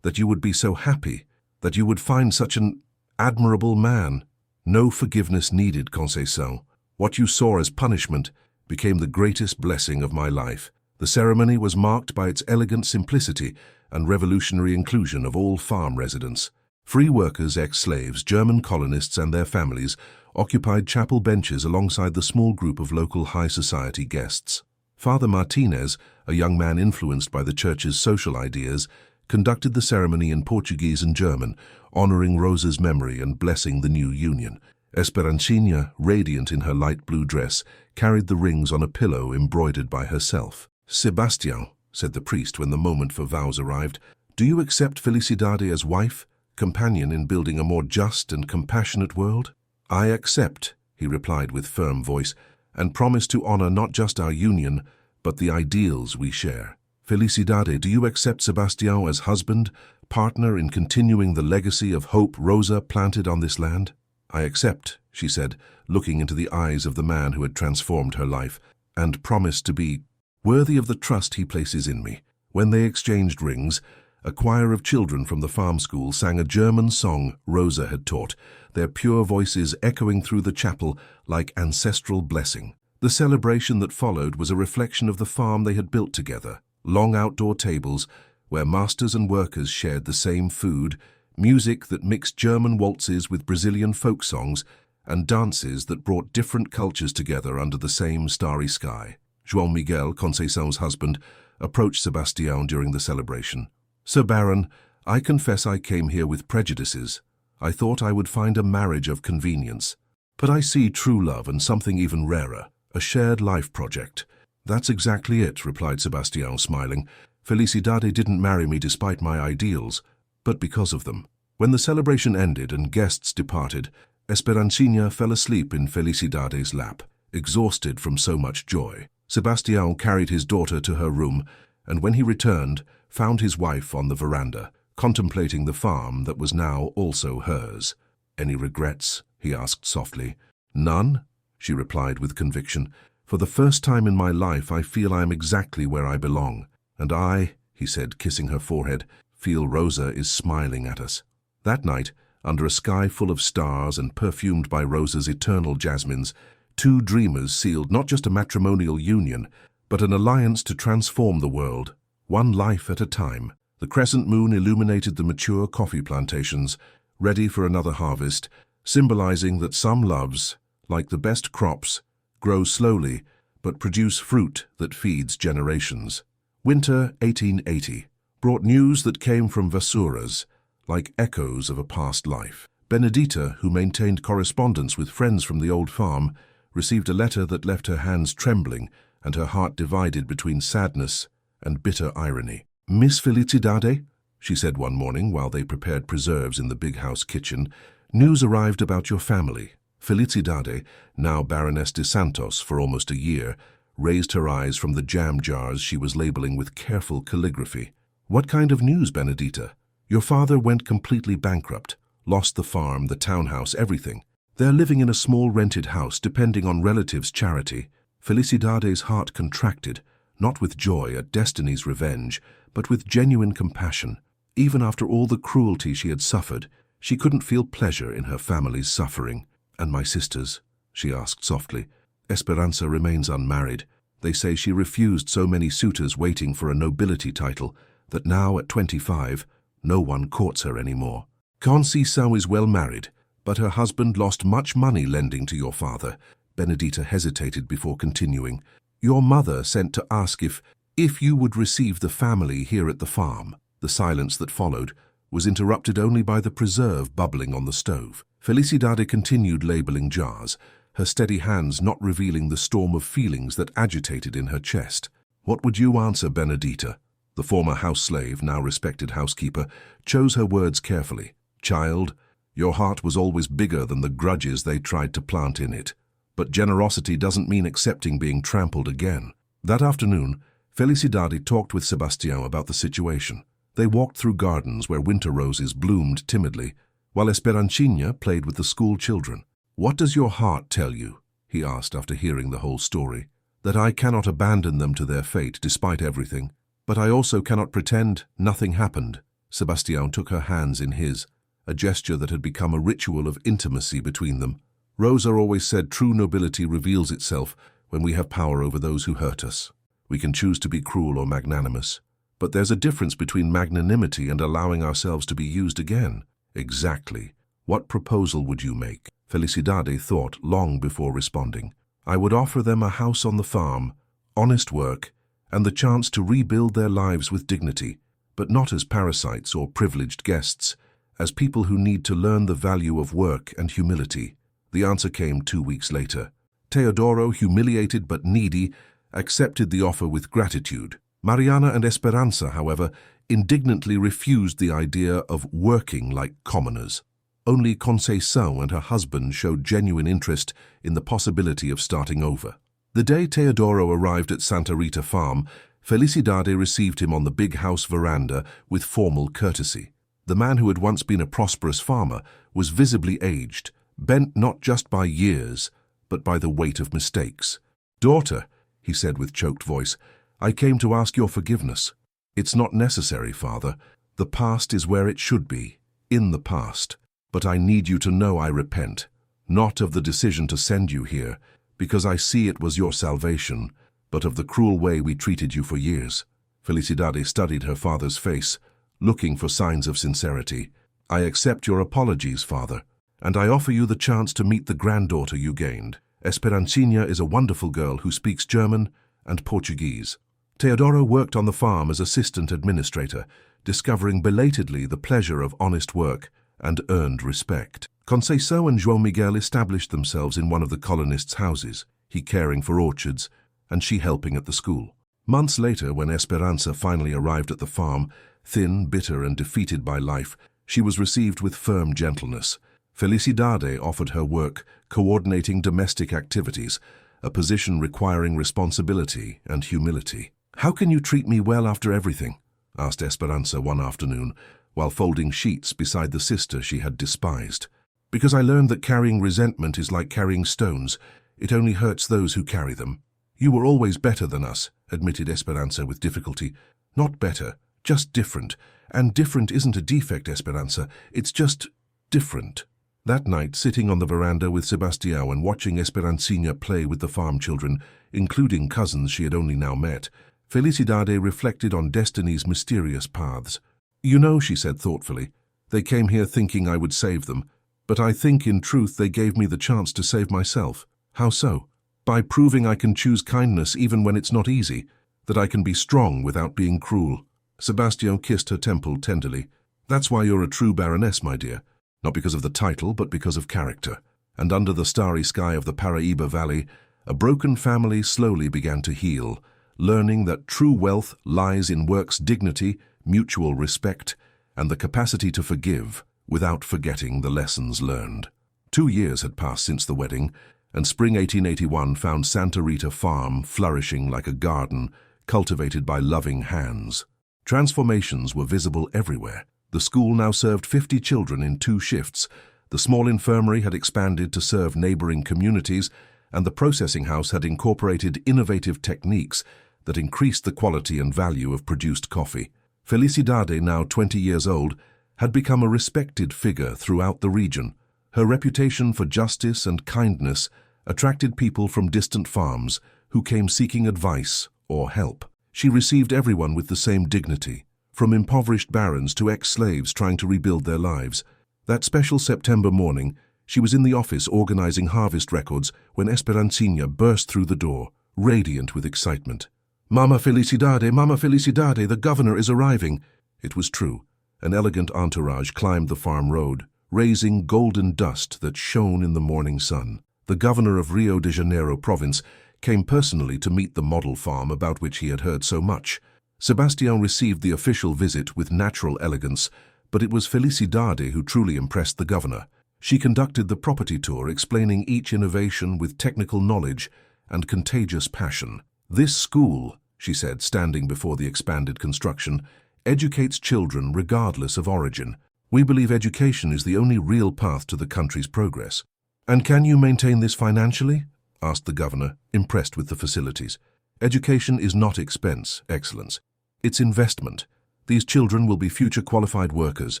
you would be so happy, that you would find such an admirable man." "No forgiveness needed, Conceição. What you saw as punishment became the greatest blessing of my life." The ceremony was marked by its elegant simplicity and revolutionary inclusion of all farm residents. Free workers, ex-slaves, German colonists and their families occupied chapel benches alongside the small group of local high society guests. Father Martinez, a young man influenced by the church's social ideas, conducted the ceremony in Portuguese and German, honoring Rosa's memory and blessing the new union. Esperancina, radiant in her light blue dress, carried the rings on a pillow embroidered by herself. "Sebastião," said the priest when the moment for vows arrived, "do you accept Felicidade as wife, companion in building a more just and compassionate world?" "I accept," he replied with firm voice, "and promise to honor not just our union, but the ideals we share." "Felicidade, do you accept Sebastião as husband, partner in continuing the legacy of hope Rosa planted on this land?" "I accept," she said, looking into the eyes of the man who had transformed her life, "and promise to be worthy of the trust he places in me." When they exchanged rings, a choir of children from the farm school sang a German song Rosa had taught, their pure voices echoing through the chapel like ancestral blessing. The celebration that followed was a reflection of the farm they had built together. Long outdoor tables, where masters and workers shared the same food, music that mixed German waltzes with Brazilian folk songs, and dances that brought different cultures together under the same starry sky. João Miguel, Conceição's husband, approached Sebastião during the celebration. "Sir Baron, I confess I came here with prejudices. I thought I would find a marriage of convenience. But I see true love and something even rarer, a shared life project." "That's exactly it," replied Sebastião, smiling. "Felicidade didn't marry me despite my ideals, but because of them." When the celebration ended and guests departed, Esperancina fell asleep in Felicidade's lap, exhausted from so much joy. Sebastião carried his daughter to her room, and when he returned, found his wife on the veranda, contemplating the farm that was now also hers. "Any regrets?" he asked softly. "None," she replied with conviction. "For the first time in my life I feel I am exactly where I belong. And I," he said, kissing her forehead, "feel Rosa is smiling at us." That night, under a sky full of stars and perfumed by Rosa's eternal jasmines, two dreamers sealed not just a matrimonial union, but an alliance to transform the world, one life at a time. The crescent moon illuminated the mature coffee plantations, ready for another harvest, symbolizing that some loves, like the best crops, grow slowly but produce fruit that feeds generations. Winter 1880 brought news that came from Vassouras, like echoes of a past life. Benedita, who maintained correspondence with friends from the old farm, received a letter that left her hands trembling and her heart divided between sadness and bitter irony. "Miss Felicidade," she said one morning while they prepared preserves in the big house kitchen, News arrived about your family. Felicidade, now Baroness de Santos for almost a year, raised her eyes from the jam jars she was labeling with careful calligraphy. What kind of news, Benedita? Your father went completely bankrupt, lost the farm, the townhouse, everything. They're living in a small rented house depending on relatives' charity. Felicidade's heart contracted, not with joy at destiny's revenge, but with genuine compassion. Even after all the cruelty she had suffered, she couldn't feel pleasure in her family's suffering. And my sisters? She asked softly. Esperanza remains unmarried. They say she refused so many suitors waiting for a nobility title that now, at 25, no one courts her anymore. Conceição is well married, but her husband lost much money lending to your father. Benedita hesitated before continuing. Your mother sent to ask if you would receive the family here at the farm. The silence that followed was interrupted only by the preserve bubbling on the stove. Felicidade continued labeling jars, her steady hands not revealing the storm of feelings that agitated in her chest. What would you answer, Benedita? The former house slave, now respected housekeeper, chose her words carefully. Child, your heart was always bigger than the grudges they tried to plant in it. But generosity doesn't mean accepting being trampled again. That afternoon, Felicidade talked with Sebastião about the situation. They walked through gardens where winter roses bloomed timidly, while Esperancina played with the school children. What does your heart tell you? He asked after hearing the whole story. That I cannot abandon them to their fate despite everything. But I also cannot pretend nothing happened. Sebastião took her hands in his, a gesture that had become a ritual of intimacy between them. Rosa always said true nobility reveals itself when we have power over those who hurt us. We can choose to be cruel or magnanimous. But there's a difference between magnanimity and allowing ourselves to be used again. Exactly. What proposal would you make? Felicidade thought long before responding. I would offer them a house on the farm, honest work, and the chance to rebuild their lives with dignity, but not as parasites or privileged guests, as people who need to learn the value of work and humility. The answer came 2 weeks later. Teodoro, humiliated but needy, accepted the offer with gratitude. Mariana and Esperanza, however, indignantly refused the idea of working like commoners. Only Conceição and her husband showed genuine interest in the possibility of starting over. The day Teodoro arrived at Santa Rita Farm, Felicidade received him on the big house veranda with formal courtesy. The man who had once been a prosperous farmer was visibly aged, bent not just by years, but by the weight of mistakes. Daughter, he said with choked voice, I came to ask your forgiveness. It's not necessary, Father. The past is where it should be, in the past. But I need you to know I repent, not of the decision to send you here, because I see it was your salvation, but of the cruel way we treated you for years. Felicidade studied her father's face, looking for signs of sincerity. I accept your apologies, Father, and I offer you the chance to meet the granddaughter you gained. Esperancina is a wonderful girl who speaks German and Portuguese. Teodoro worked on the farm as assistant administrator, discovering belatedly the pleasure of honest work and earned respect. Conceição and João Miguel established themselves in one of the colonists' houses, he caring for orchards and she helping at the school. Months later, when Esperanza finally arrived at the farm, thin, bitter and defeated by life, she was received with firm gentleness. Felicidade offered her work, coordinating domestic activities, a position requiring responsibility and humility. How can you treat me well after everything? Asked Esperanza one afternoon, while folding sheets beside the sister she had despised. Because I learned that carrying resentment is like carrying stones. It only hurts those who carry them. You were always better than us, admitted Esperanza with difficulty. Not better, just different. And different isn't a defect, Esperanza. It's just different. That night, sitting on the veranda with Sebastião and watching Esperancina play with the farm children, including cousins she had only now met, Felicidade reflected on destiny's mysterious paths. You know, she said thoughtfully, they came here thinking I would save them, but I think in truth they gave me the chance to save myself. How so? By proving I can choose kindness even when it's not easy, that I can be strong without being cruel. Sebastião kissed her temple tenderly. That's why you're a true baroness, my dear. Not because of the title, but because of character. And under the starry sky of the Paraíba Valley, a broken family slowly began to heal, learning that true wealth lies in work's dignity, mutual respect, and the capacity to forgive without forgetting the lessons learned. 2 years had passed since the wedding, and spring 1881 found Santa Rita Farm flourishing like a garden cultivated by loving hands. Transformations were visible everywhere. The school now served 50 children in 2 shifts. The small infirmary had expanded to serve neighboring communities, and the processing house had incorporated innovative techniques that increased the quality and value of produced coffee. Felicidade, now 20 years old, had become a respected figure throughout the region. Her reputation for justice and kindness attracted people from distant farms who came seeking advice or help. She received everyone with the same dignity, from impoverished barons to ex-slaves trying to rebuild their lives. That special September morning, she was in the office organizing harvest records when Esperancina burst through the door, radiant with excitement. Mama Felicidade, the governor is arriving." It was true. An elegant entourage climbed the farm road, raising golden dust that shone in the morning sun. The governor of Rio de Janeiro province came personally to meet the model farm about which he had heard so much. Sebastião received the official visit with natural elegance, but it was Felicidade who truly impressed the governor. She conducted the property tour, explaining each innovation with technical knowledge and contagious passion. "This school," she said, standing before the expanded construction, "educates children regardless of origin. We believe education is the only real path to the country's progress." "And can you maintain this financially?" asked the governor, impressed with the facilities. "Education is not expense, Excellence. It's investment. These children will be future qualified workers,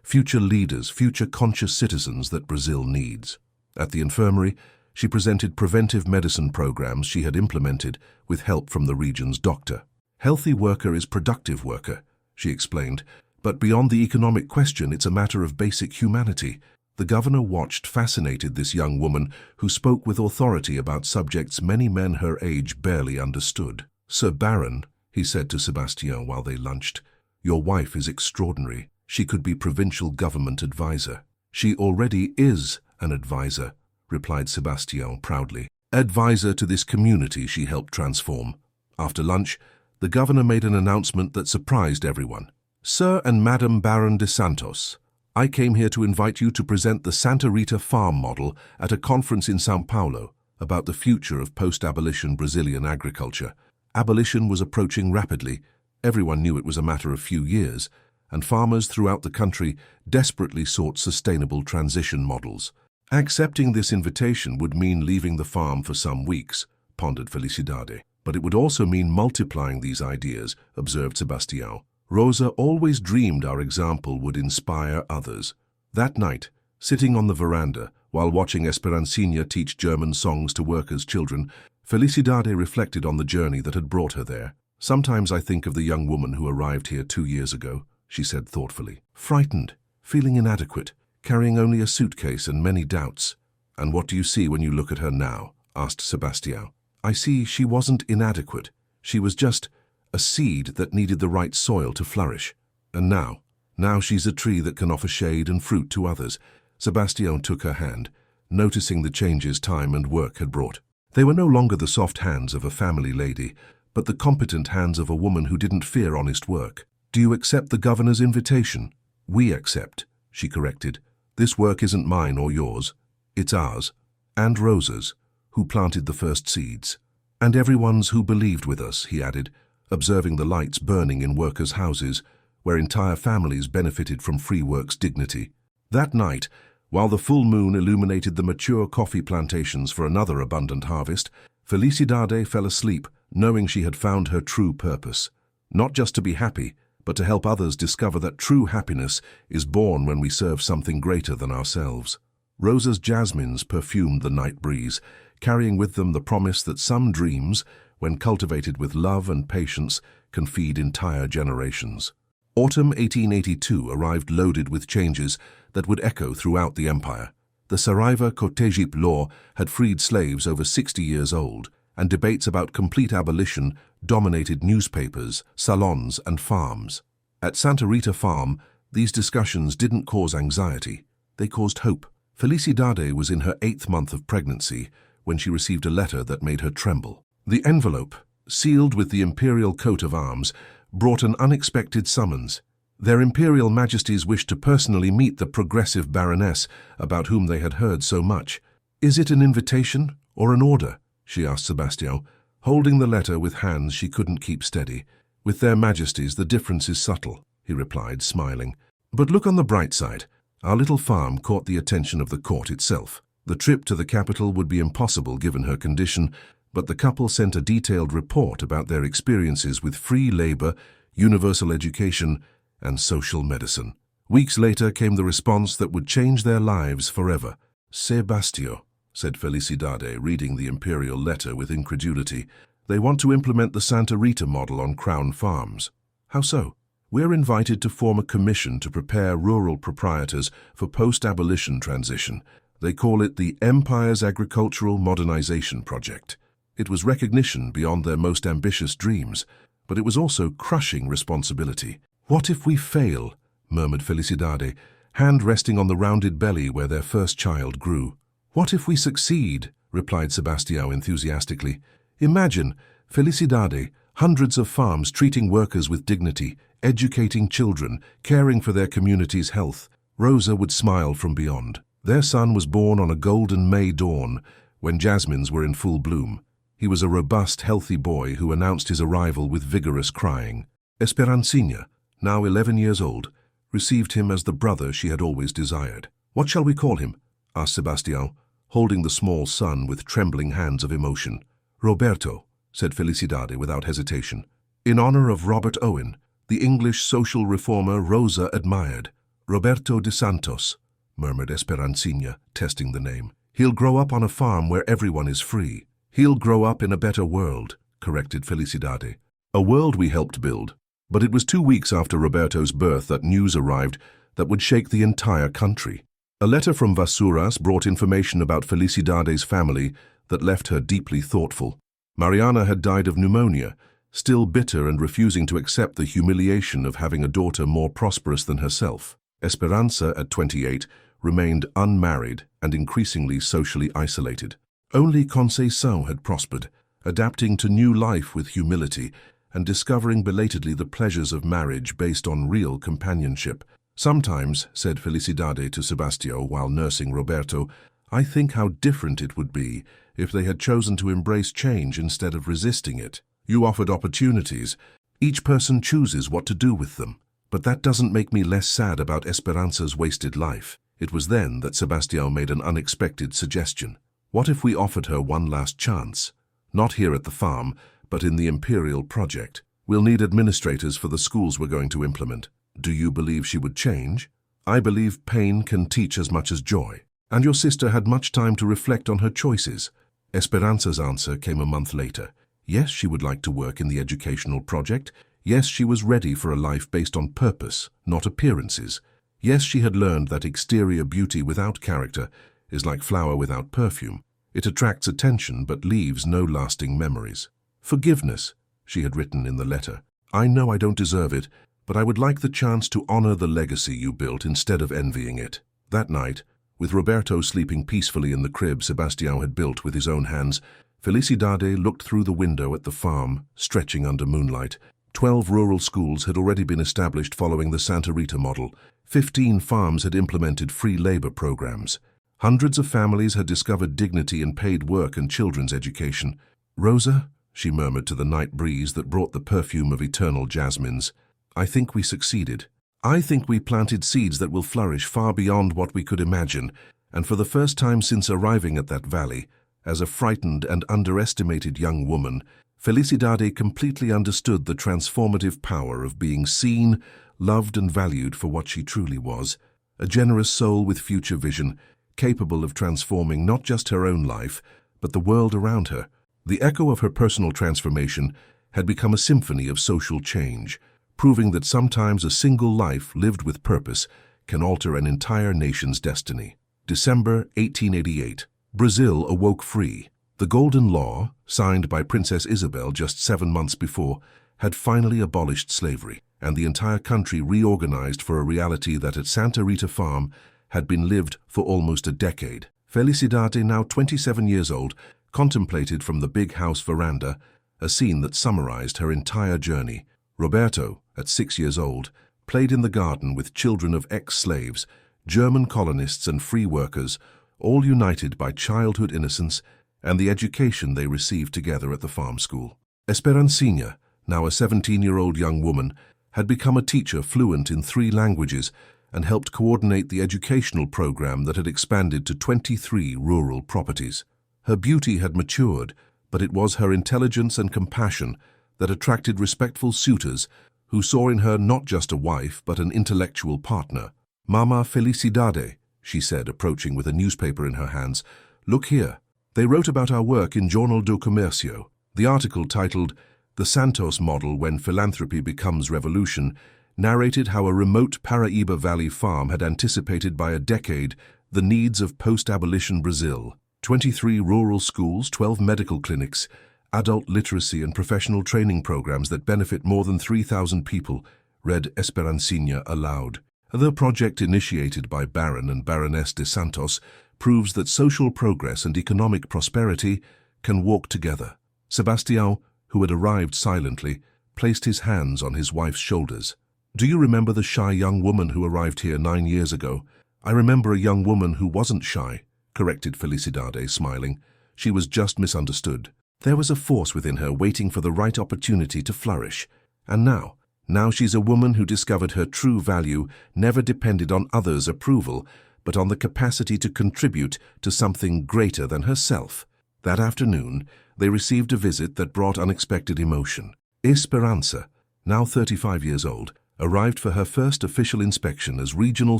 future leaders, future conscious citizens that Brazil needs." At the infirmary, she presented preventive medicine programs she had implemented with help from the region's doctor. "Healthy worker is productive worker," she explained, "but beyond the economic question, it's a matter of basic humanity." The governor watched, fascinated, this young woman who spoke with authority about subjects many men her age barely understood. "Sir Baron," he said to Sebastião while they lunched, "your wife is extraordinary. She could be provincial government advisor." "She already is an advisor," replied Sebastião proudly. "Advisor to this community she helped transform." After lunch, the governor made an announcement that surprised everyone. "Sir and Madam Baron de Santos, I came here to invite you to present the Santa Rita Farm model at a conference in São Paulo about the future of post-abolition Brazilian agriculture. Abolition was approaching rapidly. Everyone knew it was a matter of few years, and farmers throughout the country desperately sought sustainable transition models. "Accepting this invitation would mean leaving the farm for some weeks," pondered Felicidade. "But it would also mean multiplying these ideas," observed Sebastião. "Rosa always dreamed our example would inspire others." That night, sitting on the veranda while watching Esperancina teach German songs to workers' children, Felicidade reflected on the journey that had brought her there. "Sometimes I think of the young woman who arrived here 2 years ago," she said thoughtfully. "Frightened, feeling inadequate, carrying only a suitcase and many doubts." "And what do you see when you look at her now?" asked Sebastião. "I see she wasn't inadequate. She was just a seed that needed the right soil to flourish. And now she's a tree that can offer shade and fruit to others." Sebastião took her hand, noticing the changes time and work had brought. They were no longer the soft hands of a family lady, but the competent hands of a woman who didn't fear honest work. "Do you accept the governor's invitation?" "We accept," she corrected. "This work isn't mine or yours. It's ours, and Rosa's, who planted the first seeds. And everyone's who believed with us," he added, observing the lights burning in workers' houses, where entire families benefited from free work's dignity. That night, while the full moon illuminated the mature coffee plantations for another abundant harvest, Felicidade fell asleep, knowing she had found her true purpose. Not just to be happy, but to help others discover that true happiness is born when we serve something greater than ourselves. Rosa's jasmines perfumed the night breeze, carrying with them the promise that some dreams, when cultivated with love and patience, can feed entire generations. Autumn 1882 arrived loaded with changes that would echo throughout the empire. The Saraiva Cotegipe law had freed slaves over 60 years old, and debates about complete abolition dominated newspapers, salons, and farms. At Santa Rita Farm, these discussions didn't cause anxiety, they caused hope. Felicidade was in her 8th month of pregnancy when she received a letter that made her tremble. The envelope, sealed with the imperial coat of arms, brought an unexpected summons. Their Imperial Majesties wished to personally meet the progressive Baroness about whom they had heard so much. "Is it an invitation or an order?" she asked Sebastião, holding the letter with hands she couldn't keep steady. "With their Majesties the difference is subtle," he replied, smiling. "But look on the bright side. Our little farm caught the attention of the court itself. The trip to the capital would be impossible given her condition, but the couple sent a detailed report about their experiences with free labor, universal education, and social medicine. Weeks later came the response that would change their lives forever. "Sebastião," said Felicidade, reading the imperial letter with incredulity, "they want to implement the Santa Rita model on Crown farms." "How so?" "We're invited to form a commission to prepare rural proprietors for post-abolition transition. They call it the Empire's Agricultural Modernization Project." It was recognition beyond their most ambitious dreams, but it was also crushing responsibility. "What if we fail?" murmured Felicidade, hand resting on the rounded belly where their first child grew. "What if we succeed?" replied Sebastião enthusiastically. "Imagine, Felicidade, hundreds of farms treating workers with dignity, educating children, caring for their community's health." Rosa would smile from beyond. Their son was born on a golden May dawn, when jasmines were in full bloom. He was a robust, healthy boy who announced his arrival with vigorous crying. Esperancina, now 11 years old, received him as the brother she had always desired. "What shall we call him?" asked Sebastião, holding the small son with trembling hands of emotion. "Roberto," said Felicidade without hesitation. "In honor of Robert Owen, the English social reformer Rosa admired." "Roberto de Santos," murmured Esperancina, testing the name. "He'll grow up on a farm where everyone is free." "He'll grow up in a better world," corrected Felicidade. "A world we helped build." But it was 2 weeks after Roberto's birth that news arrived that would shake the entire country. A letter from Vassouras brought information about Felicidade's family that left her deeply thoughtful. Mariana had died of pneumonia, still bitter and refusing to accept the humiliation of having a daughter more prosperous than herself. Esperanza, at 28, remained unmarried and increasingly socially isolated. Only Conceição had prospered, adapting to new life with humility and discovering belatedly the pleasures of marriage based on real companionship. "Sometimes," said Felicidade to Sebastião while nursing Roberto, "I think how different it would be if they had chosen to embrace change instead of resisting it. You offered opportunities. Each person chooses what to do with them. But that doesn't make me less sad about Esperanza's wasted life." It was then that Sebastião made an unexpected suggestion. "What if we offered her one last chance? Not here at the farm, but in the Imperial project. We'll need administrators for the schools we're going to implement. Do you believe she would change?" "I believe pain can teach as much as joy." "And your sister had much time to reflect on her choices?" Esperanza's answer came a month later. Yes, she would like to work in the educational project. Yes, she was ready for a life based on purpose, not appearances. Yes, she had learned that exterior beauty without character is like flower without perfume. It attracts attention but leaves no lasting memories. "Forgiveness," she had written in the letter. "I know I don't deserve it, but I would like the chance to honor the legacy you built instead of envying it." That night, with Roberto sleeping peacefully in the crib Sebastião had built with his own hands, Felicidade looked through the window at the farm, stretching under moonlight. 12 rural schools had already been established following the Santa Rita model. 15 farms had implemented free labor programs. Hundreds of families had discovered dignity in paid work and children's education. "Rosa," she murmured to the night breeze that brought the perfume of eternal jasmines, "I think we succeeded. I think we planted seeds that will flourish far beyond what we could imagine, and for the first time since arriving at that valley, as a frightened and underestimated young woman, Felicidade completely understood the transformative power of being seen, loved and valued for what she truly was, a generous soul with future vision, capable of transforming not just her own life, but the world around her. The echo of her personal transformation had become a symphony of social change, proving that sometimes a single life lived with purpose can alter an entire nation's destiny. December 1888. Brazil awoke free. The Golden Law, signed by Princess Isabel just 7 months before, had finally abolished slavery, and the entire country reorganized for a reality that at Santa Rita Farm had been lived for almost a decade. Felicidade, now 27 years old, contemplated from the big house veranda a scene that summarized her entire journey. Roberto, at 6 years old, played in the garden with children of ex-slaves, German colonists and free workers, all united by childhood innocence and the education they received together at the farm school. Esperancina, now a 17-year-old young woman, had become a teacher fluent in 3 languages and helped coordinate the educational program that had expanded to 23 rural properties. Her beauty had matured, but it was her intelligence and compassion that attracted respectful suitors who saw in her not just a wife but an intellectual partner. "Mama Felicidade," she said, approaching with a newspaper in her hands. "Look here. They wrote about our work in Jornal do Comércio." The article, titled "The Santos Model When Philanthropy Becomes Revolution," narrated how a remote Paraíba Valley farm had anticipated by a decade the needs of post-abolition Brazil. 23 rural schools, 12 medical clinics, adult literacy and professional training programs that benefit more than 3,000 people, read Esperancina aloud. The project, initiated by Baron and Baroness de Santos, proves that social progress and economic prosperity can walk together. Sebastião, who had arrived silently, placed his hands on his wife's shoulders. "Do you remember the shy young woman who arrived here 9 years ago?" "I remember a young woman who wasn't shy," corrected Felicidade, smiling. "She was just misunderstood. There was a force within her waiting for the right opportunity to flourish. And now she's a woman who discovered her true value never depended on others' approval, but on the capacity to contribute to something greater than herself." That afternoon, they received a visit that brought unexpected emotion. Esperança, now 35 years old, arrived for her first official inspection as regional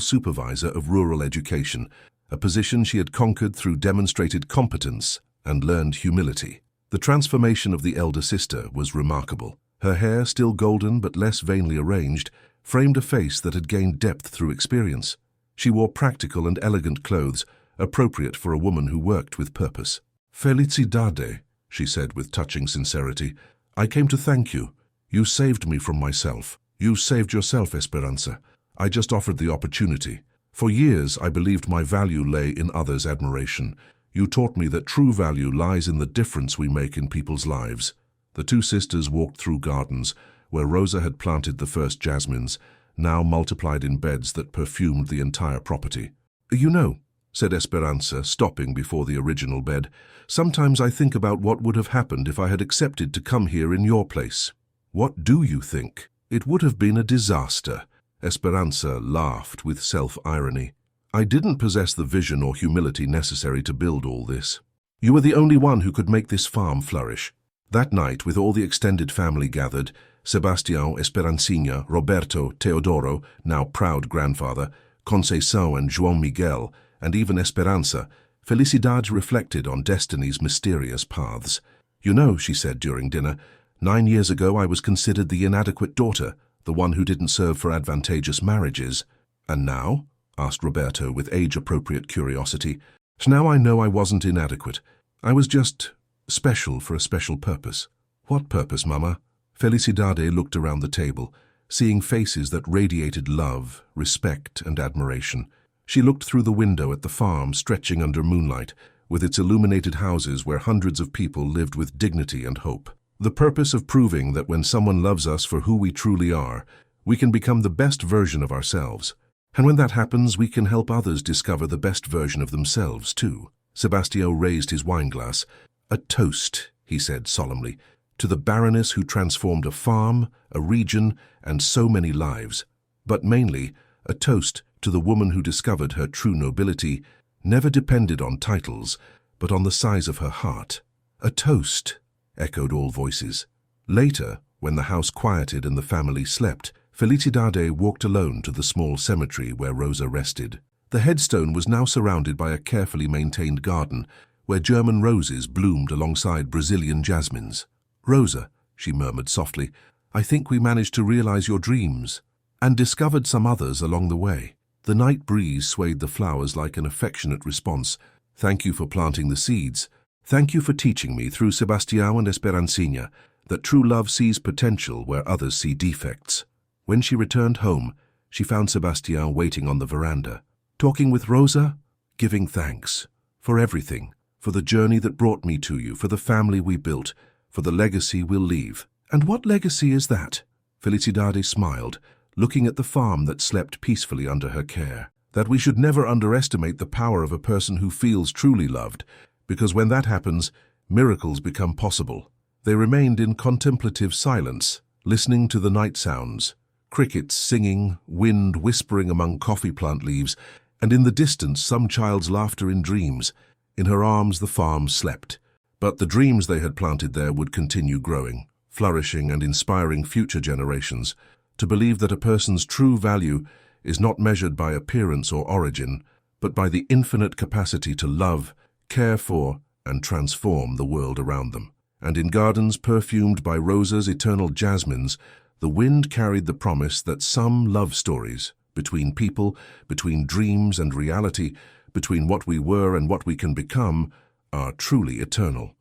supervisor of rural education, a position she had conquered through demonstrated competence and learned humility. The transformation of the elder sister was remarkable. Her hair, still golden but less vainly arranged, framed a face that had gained depth through experience. She wore practical and elegant clothes, appropriate for a woman who worked with purpose. "Felicidade," she said with touching sincerity. "I came to thank you. You saved me from myself." "You saved yourself, Esperança. I just offered the opportunity. For years, I believed my value lay in others' admiration. You taught me that true value lies in the difference we make in people's lives." The two sisters walked through gardens where Rosa had planted the first jasmines, now multiplied in beds that perfumed the entire property. "You know," said Esperança, stopping before the original bed, "sometimes I think about what would have happened if I had accepted to come here in your place." "What do you think?" "It would have been a disaster." Esperança laughed with self-irony. "I didn't possess the vision or humility necessary to build all this. You were the only one who could make this farm flourish." That night, with all the extended family gathered, Sebastião, Esperancina, Roberto, Teodoro, now proud grandfather, Conceição and João Miguel, and even Esperança, Felicidade reflected on destiny's mysterious paths. "You know," she said during dinner, 9 years ago I was considered the inadequate daughter, the one who didn't serve for advantageous marriages." "And now?" asked Roberto with age-appropriate curiosity. "Now I know I wasn't inadequate. I was just special for a special purpose." "What purpose, Mama?" Felicidade looked around the table, seeing faces that radiated love, respect, and admiration. She looked through the window at the farm stretching under moonlight, with its illuminated houses where hundreds of people lived with dignity and hope. "The purpose of proving that when someone loves us for who we truly are, we can become the best version of ourselves. And when that happens, we can help others discover the best version of themselves, too." Sebastião raised his wineglass. "A toast," he said solemnly, "to the Baroness who transformed a farm, a region, and so many lives. But mainly, a toast to the woman who discovered her true nobility never depended on titles, but on the size of her heart." "A toast," echoed all voices. Later, when the house quieted and the family slept, Felicidade walked alone to the small cemetery where Rosa rested. The headstone was now surrounded by a carefully maintained garden, where German roses bloomed alongside Brazilian jasmines. "Rosa," she murmured softly, "I think we managed to realize your dreams, and discovered some others along the way." The night breeze swayed the flowers like an affectionate response. "Thank you for planting the seeds. Thank you for teaching me through Sebastião and Esperancina that true love sees potential where others see defects." When she returned home, she found Sebastião waiting on the veranda. "Talking with Rosa? Giving thanks. For everything. For the journey that brought me to you, for the family we built, for the legacy we'll leave." "And what legacy is that?" Felicidade smiled, looking at the farm that slept peacefully under her care. That we should never underestimate the power of a person who feels truly loved, because when that happens, miracles become possible. They remained in contemplative silence, listening to the night sounds, crickets singing, wind whispering among coffee plant leaves, and in the distance some child's laughter in dreams. In her arms the farm slept. But the dreams they had planted there would continue growing, flourishing and inspiring future generations. To believe that a person's true value is not measured by appearance or origin, but by the infinite capacity to love, care for, and transform the world around them. And in gardens perfumed by roses, eternal jasmines, the wind carried the promise that some love stories, between people, between dreams and reality, between what we were and what we can become, are truly eternal.